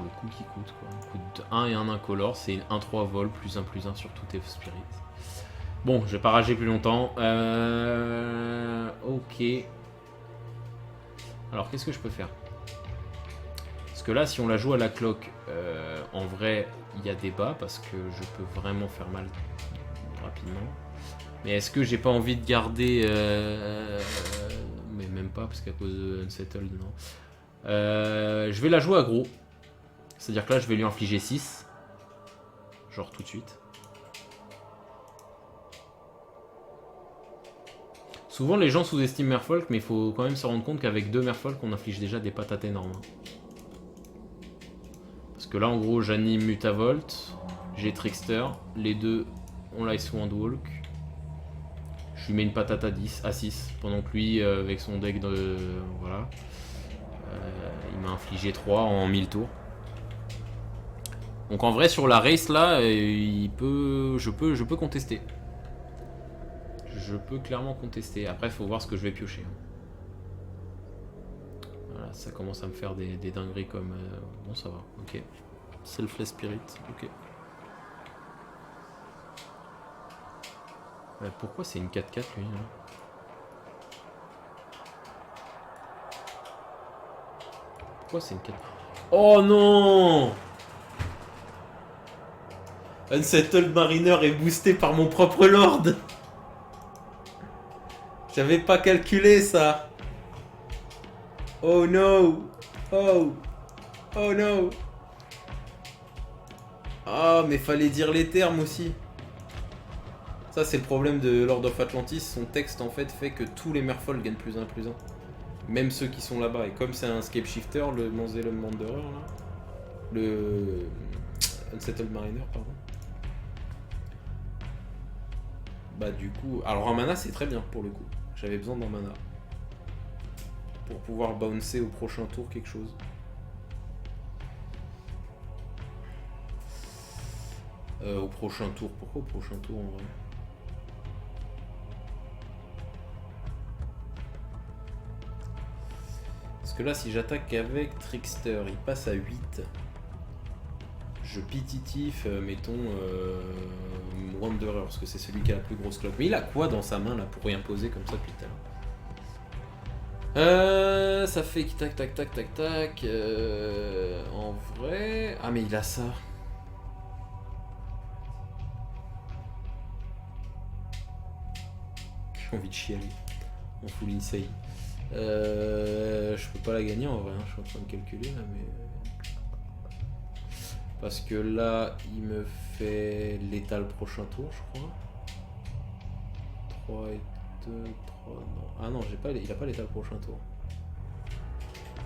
le coup qui coûte quoi. Il coûte 1 et un incolore, c'est une 1-3 vol +1/+1 sur tout tes spirits. Bon, je vais pas rager plus longtemps. Ok. Alors qu'est-ce que je peux faire? Parce que là, si on la joue à la cloque, en vrai, il y a débat parce que je peux vraiment faire mal rapidement. Mais est-ce que j'ai pas envie de garder... mais même pas, parce qu'à cause de Unsettled, non. Je vais la jouer aggro. C'est-à-dire que là, je vais lui infliger 6. Genre tout de suite. Souvent, les gens sous-estiment Merfolk, mais il faut quand même se rendre compte qu'avec 2 Merfolk, on inflige déjà des patates énormes. Parce que là, en gros, j'anime Mutavolt, j'ai Trickster, les deux ont l'Icewind Walk. Je lui mets une patate à 6, pendant que lui, avec son deck de... voilà. Il m'a infligé 3 en 1000 tours. Donc en vrai, sur la race là, je peux contester. je peux clairement contester. Après, il faut voir ce que je vais piocher. Voilà, ça commence à me faire des dingueries comme... Bon, ça va, ok. Selfless Spirit, ok. Pourquoi c'est une 4-4 lui hein? Pourquoi c'est une 4? Oh non! Unsettled Mariner est boosté par mon propre Lord. J'avais pas calculé ça. Oh no. Oh. Oh no. Ah mais fallait dire les termes aussi. Ça c'est le problème de Lord of Atlantis. Son texte en fait fait que tous les merfolk gagnent +1 +1. Même ceux qui sont là-bas. Et comme c'est un Scapeshifter, le Manzelum Wanderer là. Le Unsettled Mariner pardon. Bah du coup... Alors un mana c'est très bien pour le coup. J'avais besoin d'un mana. Pour pouvoir bouncer au prochain tour quelque chose. Au prochain tour. Pourquoi au prochain tour en vrai? Parce que là si j'attaque avec Trickster, il passe à 8. Je pititif, mettons, Wanderer, parce que c'est celui qui a la plus grosse cloque. Mais il a quoi dans sa main là pour rien poser comme ça depuis tout à l'heure? Ça fait tac tac tac tac tac. En vrai... Ah mais il a ça. J'ai envie de chialer. En full insane. Je peux pas la gagner en vrai, hein. Je suis en train de calculer là mais... Parce que là, il me fait l'état le prochain tour, je crois. 3 et 2, 3, non. Ah non, il a pas l'état le prochain tour.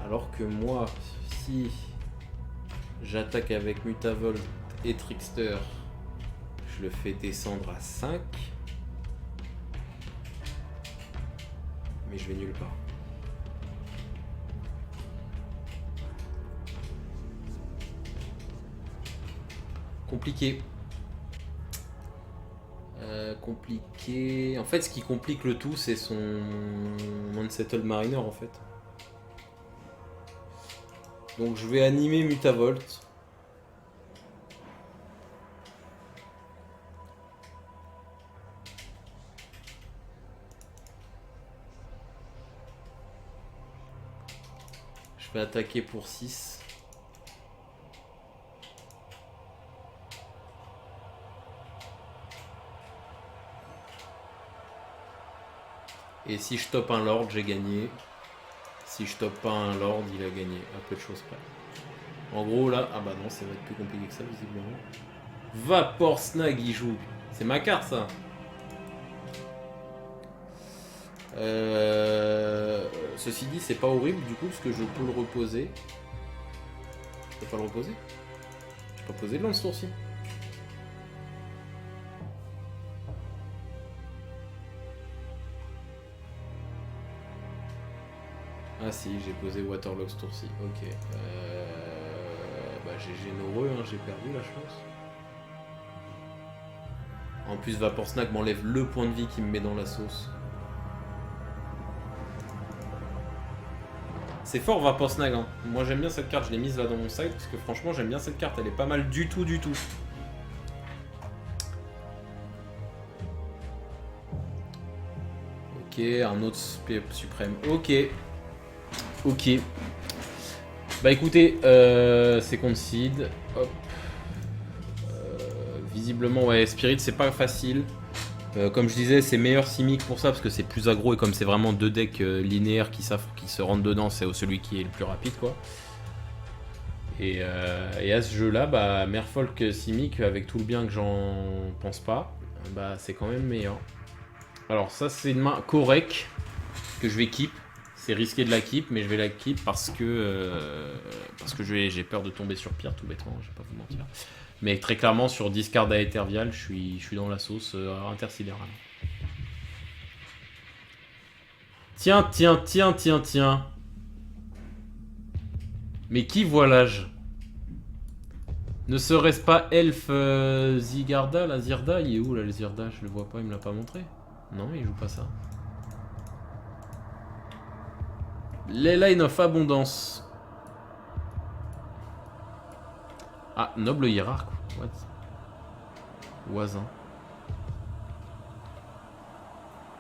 Alors que moi, si j'attaque avec Mutavolt et Trickster, je le fais descendre à 5. Mais je vais nulle part. Compliqué. Compliqué. En fait, ce qui complique le tout, c'est son Unsettled Mariner, en fait. Donc, je vais animer Mutavolt. Je vais attaquer pour 6. Et si je top un Lord, j'ai gagné. Si je top pas un Lord, il a gagné. À peu de choses près. En gros, là... Ah bah non, ça va être plus compliqué que ça, visiblement. Vapor Snag, il joue. C'est ma carte, ça. Ceci dit, c'est pas horrible, du coup, parce que je peux le reposer. Je peux pas le reposer? Je peux poser de lance tour-ci. Ah si, j'ai posé Waterlog ce tour-ci, ok. Bah j'ai généreux, hein, j'ai perdu là je pense. En plus Vapor Snack m'enlève le point de vie qui me met dans la sauce. C'est fort Vapor Snack, hein. Moi j'aime bien cette carte, je l'ai mise là dans mon side parce que franchement j'aime bien cette carte, elle est pas mal du tout. Ok, un autre suprême, ok. Bah écoutez, c'est concede. Hop. Visiblement, ouais, Spirit, c'est pas facile. Comme je disais, c'est meilleur Simic pour ça, parce que c'est plus aggro, et comme c'est vraiment deux decks linéaires qui se rentrent dedans, c'est celui qui est le plus rapide, quoi. Et à ce jeu-là, bah, Merfolk Simic, avec tout le bien que j'en pense pas, bah c'est quand même meilleur. Alors ça, c'est une main correcte, que je vais keep. C'est risqué de la keep, mais je vais la keep parce que j'ai peur de tomber sur pire, tout bêtement, je vais pas vous mentir. Mais très clairement, sur discard à Etervial, je suis dans la sauce intersidérale. Tiens. Mais qui voit l'âge? Ne serait-ce pas Elf Zygarda, la Zirda? Il est où là le Zirda? Je le vois pas, il me l'a pas montré. Non, il joue pas ça. Les Line of Abondance. Ah, noble hiérarque. What? Voisin.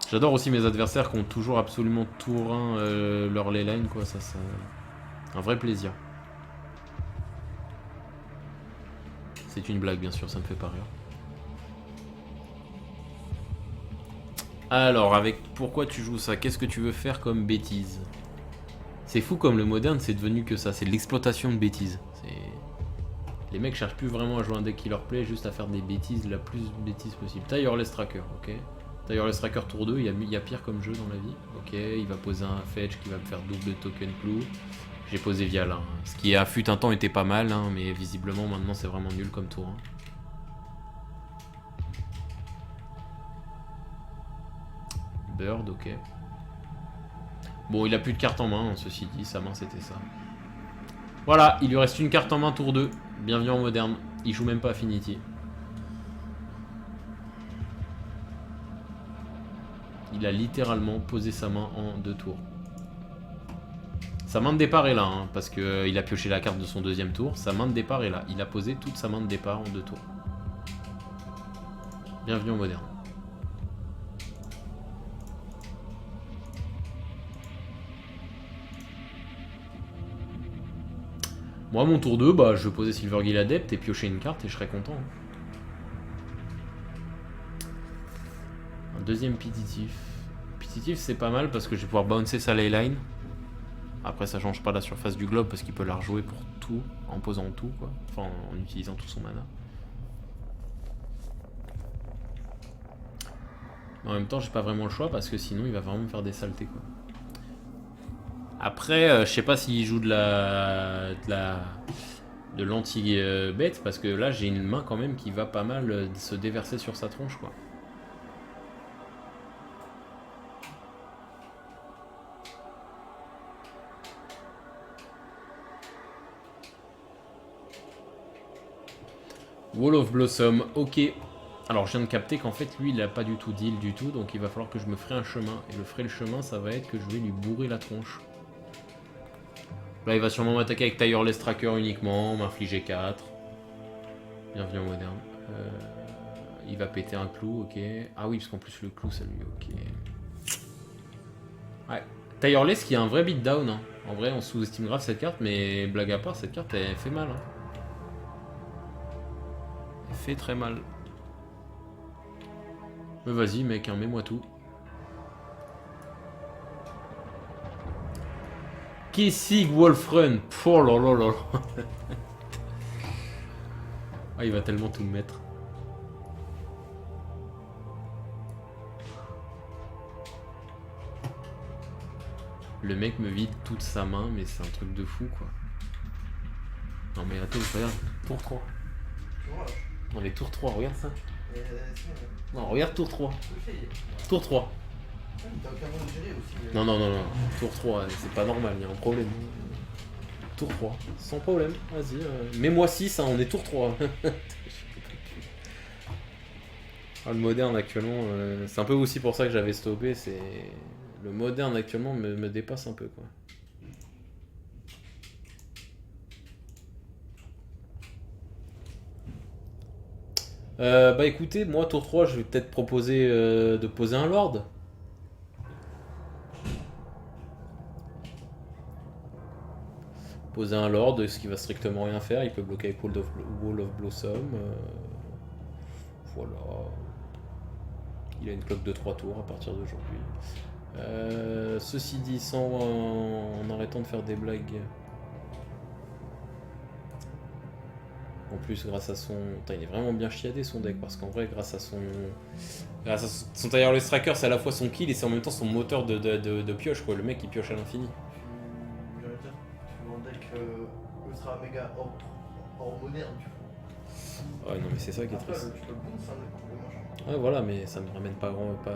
J'adore aussi mes adversaires qui ont toujours absolument tour 1 leur leyline, quoi. Ça, c'est un vrai plaisir. C'est une blague, bien sûr, ça me fait pas rire. Alors, avec pourquoi tu joues ça? Qu'est-ce que tu veux faire comme bêtise? C'est fou comme le moderne, c'est devenu que ça. C'est de l'exploitation de bêtises. Les mecs cherchent plus vraiment à jouer un deck qui leur plaît, juste à faire des bêtises, la plus bêtise possible. Tireless Tracker, ok. Tireless Tracker tour 2, il y a pire comme jeu dans la vie. Ok, il va poser un fetch qui va me faire double token clou. J'ai posé Vial, hein. Ce qui à fut un temps était pas mal, hein, mais visiblement maintenant c'est vraiment nul comme tour. Hein. Bird, ok. Bon, il a plus de carte en main, hein, ceci dit, sa main c'était ça. Voilà, il lui reste une carte en main tour 2. Bienvenue en moderne. Il joue même pas Affinity. Il a littéralement posé sa main en 2 tours. Sa main de départ est là, hein, parce qu'il a pioché la carte de son deuxième tour. Sa main de départ est là. Il a posé toute sa main de départ en 2 tours. Bienvenue en moderne. Moi, mon tour 2, bah, je vais poser Silvergill Adept et piocher une carte et je serai content. Un deuxième Pititif. Pititif, c'est pas mal parce que je vais pouvoir bouncer sa leyline. Après, ça change pas la surface du globe parce qu'il peut la rejouer pour tout, en posant tout, quoi. Enfin, en utilisant tout son mana. Mais en même temps, j'ai pas vraiment le choix parce que sinon, il va vraiment me faire des saletés, quoi. Après, je sais pas s'il joue de l'anti-bête parce que là, j'ai une main quand même qui va pas mal se déverser sur sa tronche, quoi. Wall of Blossom, ok. Alors je viens de capter qu'en fait lui il a pas du tout deal du tout, donc il va falloir que je me ferai un chemin. Et le chemin ça va être que je vais lui bourrer la tronche. Là il va sûrement m'attaquer avec Tireless Tracker uniquement, m'infliger 4. Bienvenue en moderne. Il va péter un clou, ok. Ah oui parce qu'en plus le clou ça lui, ok. Ouais. Tireless qui a un vrai beatdown, hein. En vrai on sous-estime grave cette carte, mais blague à part cette carte elle fait mal. Hein. Elle fait très mal. Mais vas-y mec, hein, mets-moi tout. Kessig Wolfrun. Oh là là là. Ah, il va tellement tout me mettre. Le mec me vide toute sa main, mais c'est un truc de fou quoi. Non mais attends, regarde, tour 3. Non mais tour 3, regarde ça. Non, regarde tour 3. Tour 3. Non, non, non, non. Tour 3, c'est pas normal, il y a un problème. Tour 3, sans problème, vas-y. Mets-moi 6, hein, on est tour 3. Ah, le moderne actuellement, c'est un peu aussi pour ça que j'avais stoppé. C'est le moderne actuellement me dépasse un peu quoi. Bah écoutez, moi tour 3 je vais peut-être proposer de poser un lord. Poser un lord, ce qui va strictement rien faire, il peut bloquer avec Wall of Blossom. Voilà. Il a une cloque de 3 tours à partir d'aujourd'hui. Ceci dit, en arrêtant de faire des blagues. En plus, grâce à son... Putain, il est vraiment bien chiadé son deck, parce qu'en vrai, grâce à son Tireless Tracker, c'est à la fois son kill et c'est en même temps son moteur de pioche, quoi. Le mec, il pioche à l'infini. Tu veux un deck ultra méga hors moderne, tu vois. Ouais, non, mais c'est ça qui est triste. Tu peux le bon, c'est un deck complètement moche. Ouais, voilà, mais ça me ramène pas grand... Non, mais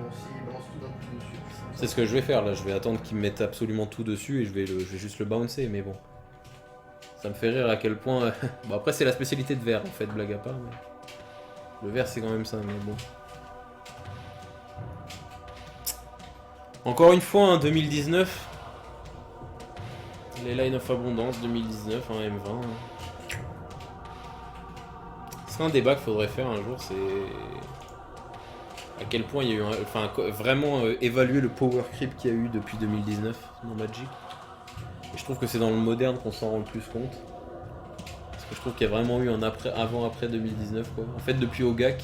bon, s'il balance tout d'un coup dessus... C'est ce que je vais faire, là. Je vais attendre qu'il me mette absolument tout dessus et je vais juste le bouncer, mais bon. Ça me fait rire à quel point... Bon, après, c'est la spécialité de Vert, en fait, blague à part. Mais... Le Vert, c'est quand même ça, mais bon. Encore une fois, hein, 2019. Les Line of Abondance 2019, hein, M20. C'est un débat qu'il faudrait faire un jour, c'est à quel point il y a eu enfin vraiment évaluer le power creep qu'il y a eu depuis 2019 dans Magic. Et je trouve que c'est dans le moderne qu'on s'en rend le plus compte. Parce que je trouve qu'il y a vraiment eu un avant-après 2019 quoi. En fait depuis Ogak,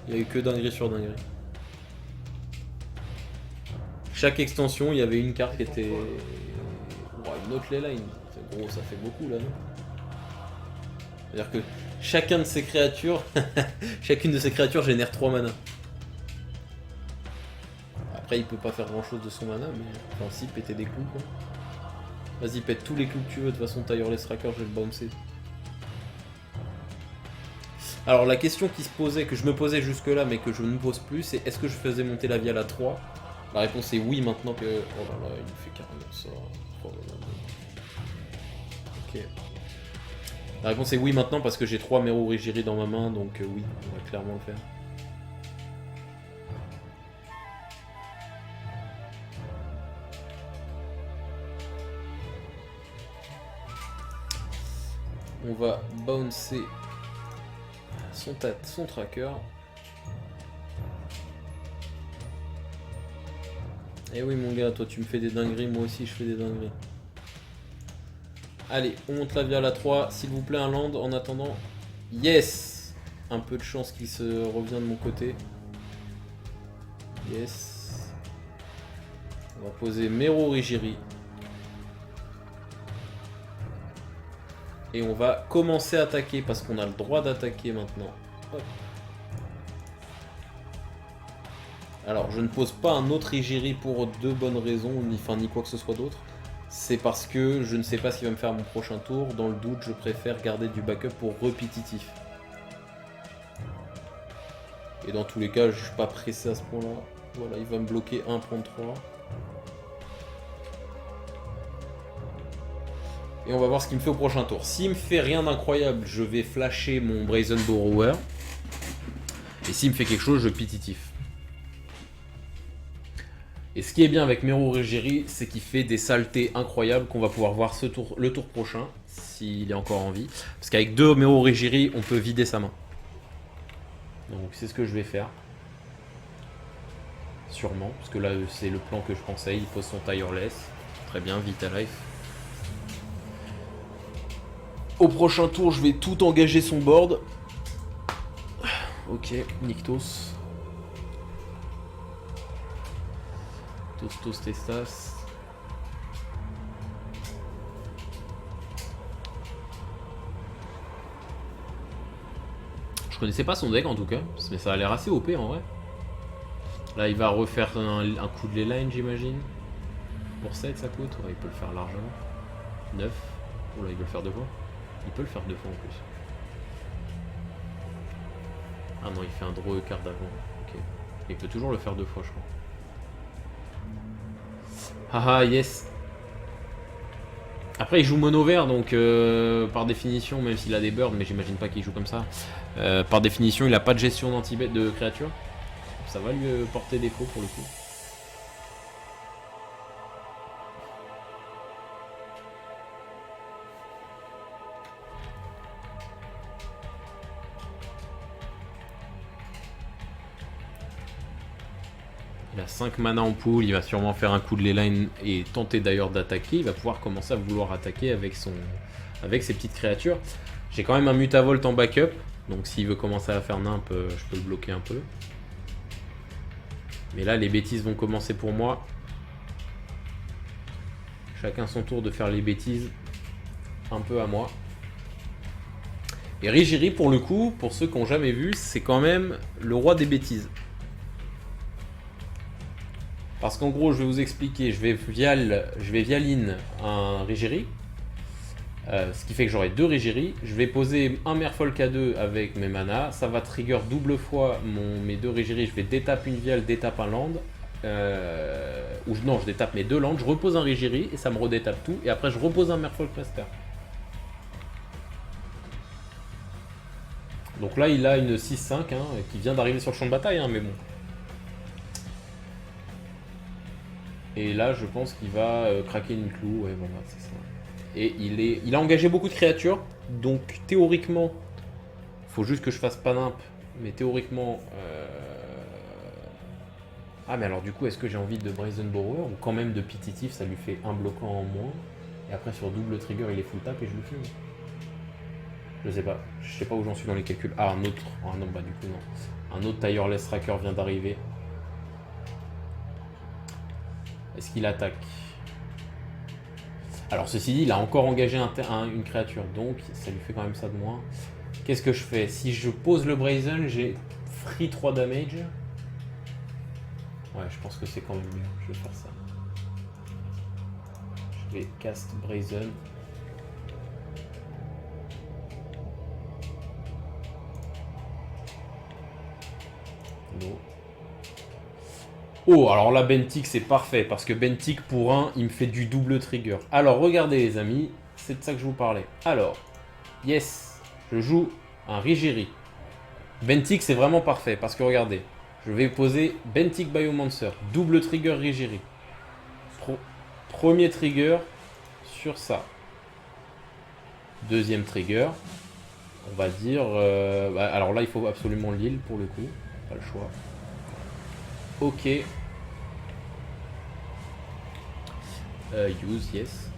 il y a eu que dinguerie sur dinguerie. Chaque extension, il y avait une carte qui était... Oh, une autre Leyline. Gros, ça fait beaucoup là, non? C'est-à-dire que chacune de ces créatures génère 3 mana. Après, il peut pas faire grand-chose de son mana, mais... Enfin, si, péter des clous, quoi. Vas-y, pète tous les clous que tu veux, de toute façon, Tireless Tracker, je vais le bouncer. Alors, la question qui se posait, que je me posais jusque-là, mais que je ne me pose plus, c'est est-ce que je faisais monter la Vial à 3 ? La réponse est oui, maintenant que... Oh là là, il me fait carrément ça... Oh là là. Ok. La réponse est oui maintenant parce que j'ai 3 Mero Rigiri dans ma main, donc oui, on va clairement le faire. On va bouncer son tracker. Eh oui mon gars, toi tu me fais des dingueries, moi aussi je fais des dingueries. Allez, on monte la Vial à 3, s'il vous plaît un land en attendant. Yes. Un peu de chance qu'il se revient de mon côté. Yes. On va poser Mero Rigiri. Et on va commencer à attaquer parce qu'on a le droit d'attaquer maintenant. Hop. Alors, je ne pose pas un autre Rigiri pour 2 bonnes raisons, ni quoi que ce soit d'autre. C'est parce que je ne sais pas ce qu'il va me faire mon prochain tour. Dans le doute, je préfère garder du backup pour répétitif. Et dans tous les cas, je suis pas pressé à ce point-là. Voilà, il va me bloquer 1, prendre 3. Et on va voir ce qu'il me fait au prochain tour. S'il me fait rien d'incroyable, je vais flasher mon Brazen Borrower. Et s'il me fait quelque chose, je pititif. Et ce qui est bien avec Mero Rigiri, c'est qu'il fait des saletés incroyables qu'on va pouvoir voir le tour prochain, s'il est encore en vie. Parce qu'avec 2 Mero Rigiri, on peut vider sa main. Donc c'est ce que je vais faire. Sûrement, parce que là c'est le plan que je pensais, il pose son Tireless. Très bien, Vitalife. Au prochain tour, je vais tout engager son board. Ok, Nykthos. Tostos Testas. Je connaissais pas son deck en tout cas, mais ça a l'air assez OP en vrai. Là il va refaire un coup de Leyline j'imagine. Pour 7 ça coûte, ouais, il peut le faire largement. 9. Oula, il peut le faire 2 fois. Il peut le faire 2 fois en plus. Ah non, il fait un draw card d'avant. Ok. Il peut toujours le faire 2 fois je crois. Haha, yes. Après il joue mono vert donc par définition, même s'il a des birds, mais j'imagine pas qu'il joue comme ça, par définition il a pas de gestion d'anti-bet de créatures. Ça va lui porter défaut pour le coup. Il a 5 mana en pool, il va sûrement faire un coup de Leyline et tenter d'ailleurs d'attaquer. Il va pouvoir commencer à vouloir attaquer avec ses petites créatures. J'ai quand même un Mutavolt en backup, donc s'il veut commencer à faire nimp, je peux le bloquer un peu. Mais là, les bêtises vont commencer pour moi. Chacun son tour de faire les bêtises un peu à moi. Et Rigiri, pour le coup, pour ceux qui n'ont jamais vu, c'est quand même le roi des bêtises. Parce qu'en gros, je vais vous expliquer, je vais vialine un Rigiri. Ce qui fait que j'aurai 2 Rigiri. Je vais poser un Merfolk à 2 avec mes mana. Ça va trigger double fois mes 2 Rigiri. Je vais détape une viale, détape un land. Non, je détape mes 2 lands. Je repose un Rigiri et ça me redétape tout. Et après, je repose un Merfolk Master. Donc là, il a une 6-5 hein, qui vient d'arriver sur le champ de bataille, hein, mais bon. Et là, je pense qu'il va craquer une clou. Ouais, voilà, c'est ça. Et il a engagé beaucoup de créatures. Donc, théoriquement, faut juste que je fasse pas d'imp. Mais théoriquement... Ah, mais alors du coup, est-ce que j'ai envie de Brazen Borrower ou quand même de Pititif, ça lui fait un bloquant en moins. Et après, sur double trigger, il est full tap et je le fume. Je sais pas. Je sais pas où j'en suis dans les calculs. Ah, un autre. Ah non, bah du coup, non. Un autre Tireless Tracker vient d'arriver. Est-ce qu'il attaque? Alors ceci dit, il a encore engagé une créature, donc ça lui fait quand même ça de moins. Qu'est-ce que je fais? Si je pose le Brazen, j'ai free 3 damage. Ouais, je pense que c'est quand même mieux, je vais faire ça. Je vais cast Brazen. No. Oh, alors là, Bentic, c'est parfait, parce que Bentic, pour 1, il me fait du double trigger. Alors, regardez, les amis, c'est de ça que je vous parlais. Alors, yes, je joue un Rigiri. Bentic, c'est vraiment parfait, parce que regardez, je vais poser Bentic Biomancer, double trigger Rigiri. Premier trigger sur ça. Deuxième trigger, on va dire... alors là, il faut absolument l'île, pour le coup, pas le choix. Ok. Use, yes.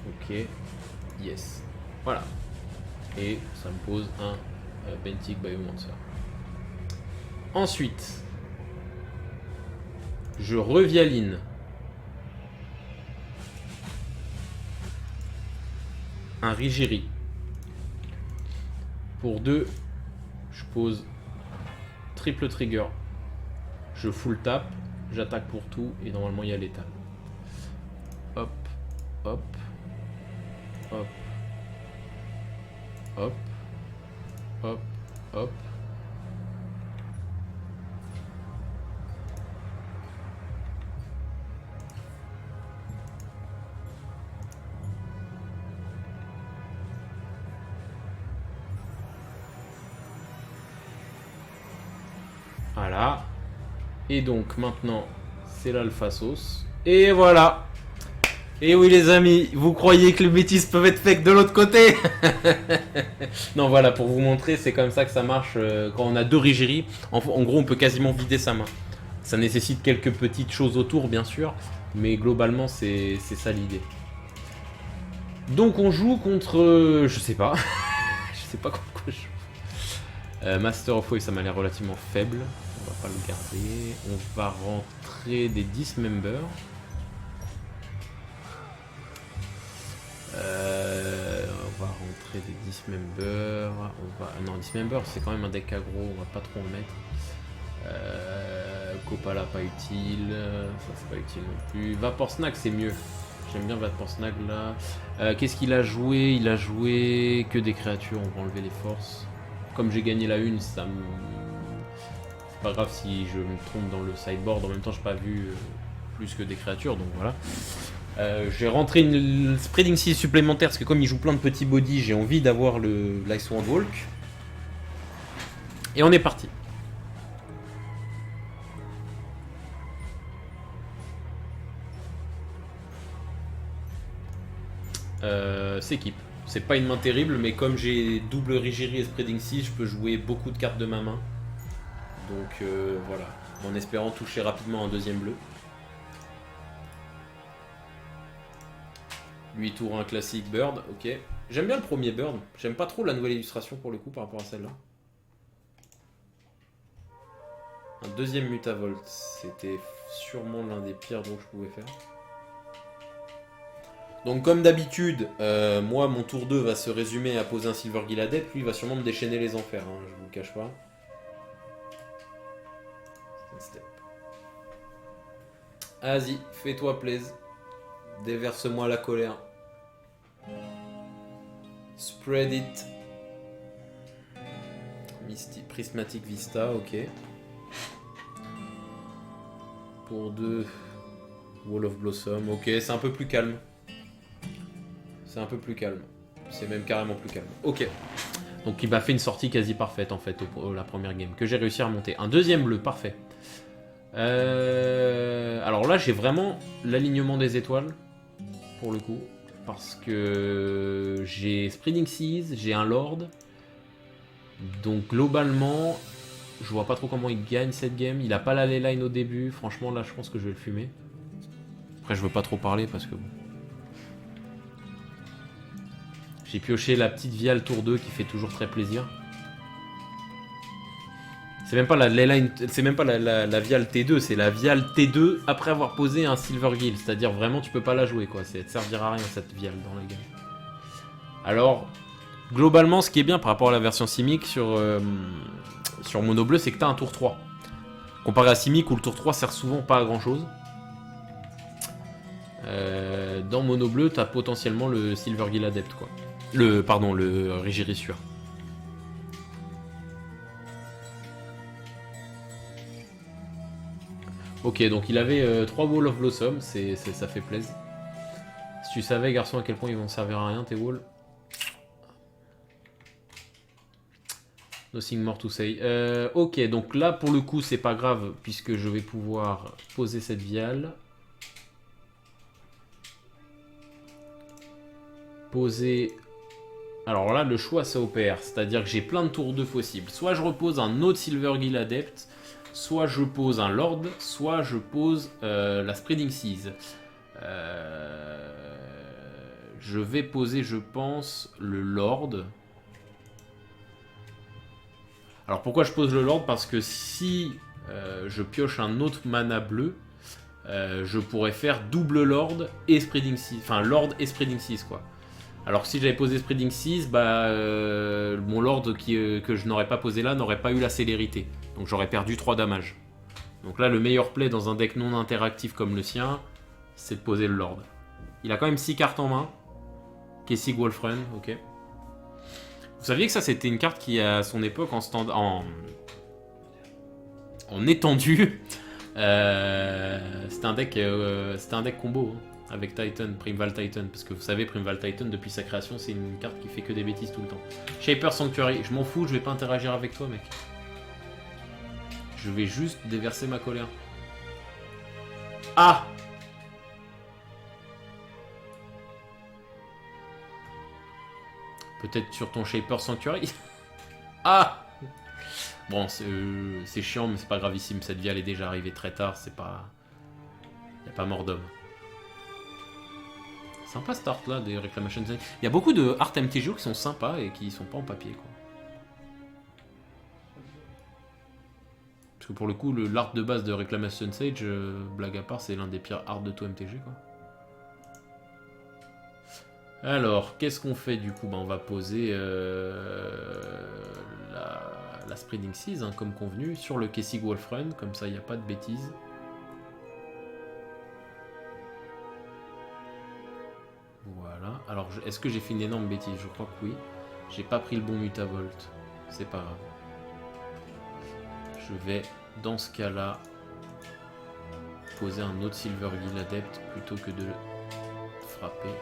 Ok. Yes. Voilà. Et ça me pose un Bentic Biomancer. Ensuite, je revialine un Rigiri. Pour 2, je pose triple trigger. Je full tap, j'attaque pour tout et normalement il y a l'étal. Hop, hop, hop, hop, hop, hop. Voilà. Et donc maintenant, c'est l'alpha sauce. Et voilà. Et oui les amis, vous croyez que les métis peuvent être faits de l'autre côté? Non voilà, pour vous montrer, c'est comme ça que ça marche quand on a 2 Rigiri. En gros, on peut quasiment vider sa main. Ça nécessite quelques petites choses autour, bien sûr. Mais globalement, c'est ça l'idée. Donc on joue contre... je sais pas. Je sais pas contre quoi je joue. Master of Wave, ça m'a l'air relativement faible. On va pas le garder. On va rentrer des Dismember. On va rentrer des Dismember. Non, Dismember, c'est quand même un deck aggro. On va pas trop en mettre. Copala, pas utile. Ça, c'est pas utile non plus. Vapor Snack, c'est mieux. J'aime bien Vapor Snack là. Qu'est-ce qu'il a joué? Il a joué que des créatures. On va enlever les forces. Comme j'ai gagné la une, ça me... C'est pas grave si je me trompe dans le sideboard. En même temps, j'ai pas vu plus que des créatures, donc voilà. J'ai rentré une Spreading Seal supplémentaire parce que comme il joue plein de petits bodies, j'ai envie d'avoir le l'Icewind Walk. Et on est parti. S'équipe. C'est pas une main terrible, mais comme j'ai double Rigiri et Spreading Seal, je peux jouer beaucoup de cartes de ma main. Donc voilà, en espérant toucher rapidement un deuxième bleu. 8 tours, un classique Bird, ok. J'aime bien le premier Bird, j'aime pas trop la nouvelle illustration pour le coup par rapport à celle-là. Un deuxième Mutavolt, c'était sûrement l'un des pires dont je pouvais faire. Donc comme d'habitude, moi mon tour 2 va se résumer à poser un Silvergill Adept, lui il va sûrement me déchaîner les enfers, hein, je vous le cache pas. Step. Vas-y, fais-toi plaisir. Déverse-moi la colère. Spread it. Prismatic Vista, ok. Pour 2, Wall of Blossom, ok, c'est un peu plus calme. C'est un peu plus calme. C'est même carrément plus calme. Ok. Donc il m'a fait une sortie quasi parfaite en fait la première game, que j'ai réussi à remonter. Un deuxième bleu, parfait. Alors là, j'ai vraiment l'alignement des étoiles, pour le coup. Parce que j'ai Spreading Seas, j'ai un Lord. Donc globalement, je vois pas trop comment il gagne cette game. Il a pas la ley line au début. Franchement, là, je pense que je vais le fumer. Après, je veux pas trop parler parce que bon. J'ai pioché la petite viale tour 2 qui fait toujours très plaisir. C'est même pas la ley line, c'est même pas la viale T2, c'est la viale T2 après avoir posé un Silver Gill. C'est-à-dire vraiment, tu peux pas la jouer quoi. Ça servira à rien cette viale dans la game. Alors, globalement, ce qui est bien par rapport à la version Simic sur Mono Bleu, c'est que tu as un tour 3. Comparé à Simic où le tour 3 sert souvent pas à grand chose. Dans Mono Bleu, tu as potentiellement le Silver Gill Adept quoi. Le Rigirissure. Ok, donc il avait 3 Wall of Blossom, ça fait plaisir. Si tu savais, garçon, à quel point ils vont servir à rien tes walls. Nothing more to say. Ok, donc là pour le coup c'est pas grave puisque je vais pouvoir poser cette viale. Poser... Alors là le choix c'est OPR, c'est-à-dire que j'ai plein de tours 2 possibles. Soit je repose un autre Silver Gill Adept, soit je pose un Lord, soit je pose la Spreading Seas. Je vais poser je pense le Lord. Alors pourquoi je pose le Lord? Parce que si je pioche un autre mana bleu, je pourrais faire double Lord et Spreading Seas. Enfin Lord et Spreading Seas quoi. Alors que si j'avais posé Spreading Seas, mon Lord que je n'aurais pas posé là n'aurait pas eu la célérité. Donc j'aurais perdu 3 damage. Donc là le meilleur play dans un deck non interactif comme le sien, c'est de poser le Lord. Il a quand même 6 cartes en main. Kessig Wolfrun, ok. Vous saviez que ça c'était une carte qui à son époque en étendue, c'était un deck combo hein, avec Titan, Primeval Titan, parce que vous savez Primeval Titan depuis sa création c'est une carte qui fait que des bêtises tout le temps. Shaper Sanctuary, je m'en fous, je vais pas interagir avec toi mec. Je vais juste déverser ma colère. Ah! Peut-être sur ton Shaper Sanctuary. Ah! Bon, c'est chiant, mais c'est pas gravissime. Cette viale est déjà arrivée très tard, c'est pas... Y'a pas mort d'homme. Sympa cette art là, des Reclamation Sage. Il y a beaucoup de art MTGO qui sont sympas et qui sont pas en papier, quoi. Parce que pour le coup, l'art de base de Reclamation Sage, blague à part, c'est l'un des pires arts de tout MTG, quoi. Alors, qu'est-ce qu'on fait du coup? On va poser la Spreading Seas, hein, comme convenu, sur le Kessig Wolfrun, comme ça il n'y a pas de bêtises. Voilà. Alors, est-ce que j'ai fait une énorme bêtise? Je crois que oui. J'ai pas pris le bon Mutavolt. C'est pas grave. Je vais, dans ce cas-là, poser un autre Silver Gill Adept plutôt que de le frapper.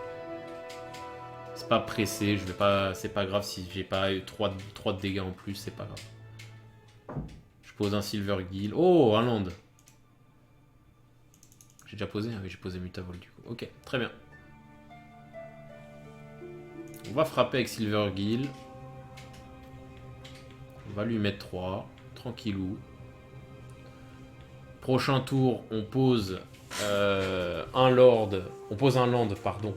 C'est pas pressé, je vais pas, c'est pas grave si j'ai pas eu 3 de dégâts en plus, c'est pas grave. Je pose un Silver Gill. Oh, un land. J'ai déjà posé? Ah oui, j'ai posé Mutavolt du coup. Ok, très bien. On va frapper avec Silver Gill. On va lui mettre 3. Tranquillou. Prochain tour, on pose un Lord. On pose un land, pardon.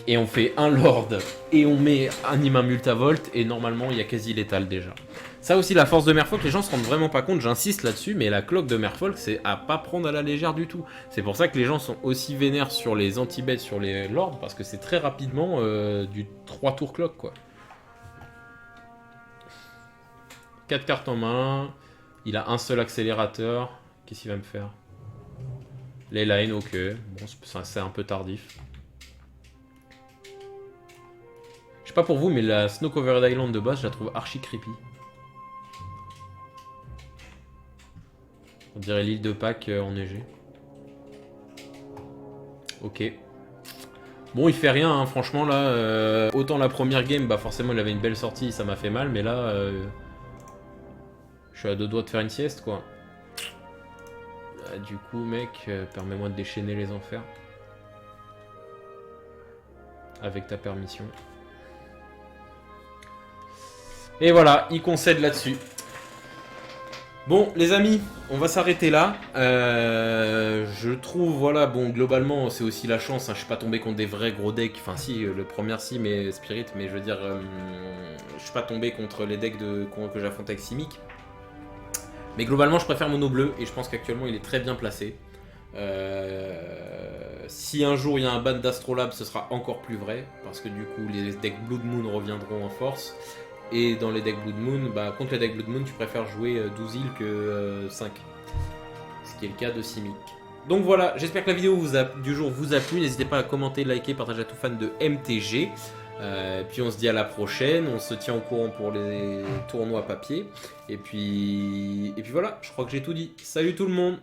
Et on fait un Lord et on met un Anima Multavolt et normalement il y a quasi létal déjà. Ça aussi la force de Merfolk, les gens se rendent vraiment pas compte, j'insiste là-dessus, mais la cloque de Merfolk c'est à pas prendre à la légère du tout. C'est pour ça que les gens sont aussi vénères sur les anti-bêtes, sur les Lords, parce que c'est très rapidement du 3 tours cloque quoi. 4 cartes en main, il a un seul accélérateur, qu'est-ce qu'il va me faire? Les lines, ok, bon c'est un peu tardif. Je sais pas pour vous, mais la Snow Covered Island de base, je la trouve archi creepy. On dirait l'île de Pâques enneigée. Ok. Bon, il fait rien, hein, franchement, là. Autant la première game, bah forcément, il avait une belle sortie, ça m'a fait mal, mais là... je suis à 2 doigts de faire une sieste, quoi. Du coup, mec, permets-moi de déchaîner les enfers. Avec ta permission. Et voilà, il concède là-dessus. Bon, les amis, on va s'arrêter là. Je trouve, voilà, bon, globalement, c'est aussi la chance. Hein, je suis pas tombé contre des vrais gros decks. Enfin, si, le premier, si, mais Spirit, mais je veux dire, je suis pas tombé contre les decks que j'affronte avec Simic. Mais globalement, je préfère Mono Bleu et je pense qu'actuellement, il est très bien placé. Si un jour il y a un ban d'Astrolabe, ce sera encore plus vrai. Parce que du coup, les decks Blood Moon reviendront en force. Et dans les decks Blood Moon, bah, contre les decks Blood Moon, tu préfères jouer 12 îles que 5. Ce qui est le cas de Simic. Donc voilà, j'espère que la vidéo du jour vous a plu. N'hésitez pas à commenter, liker, partager à tout fan de MTG. Puis on se dit à la prochaine. On se tient au courant pour les tournois papier. Et puis voilà, je crois que j'ai tout dit. Salut tout le monde!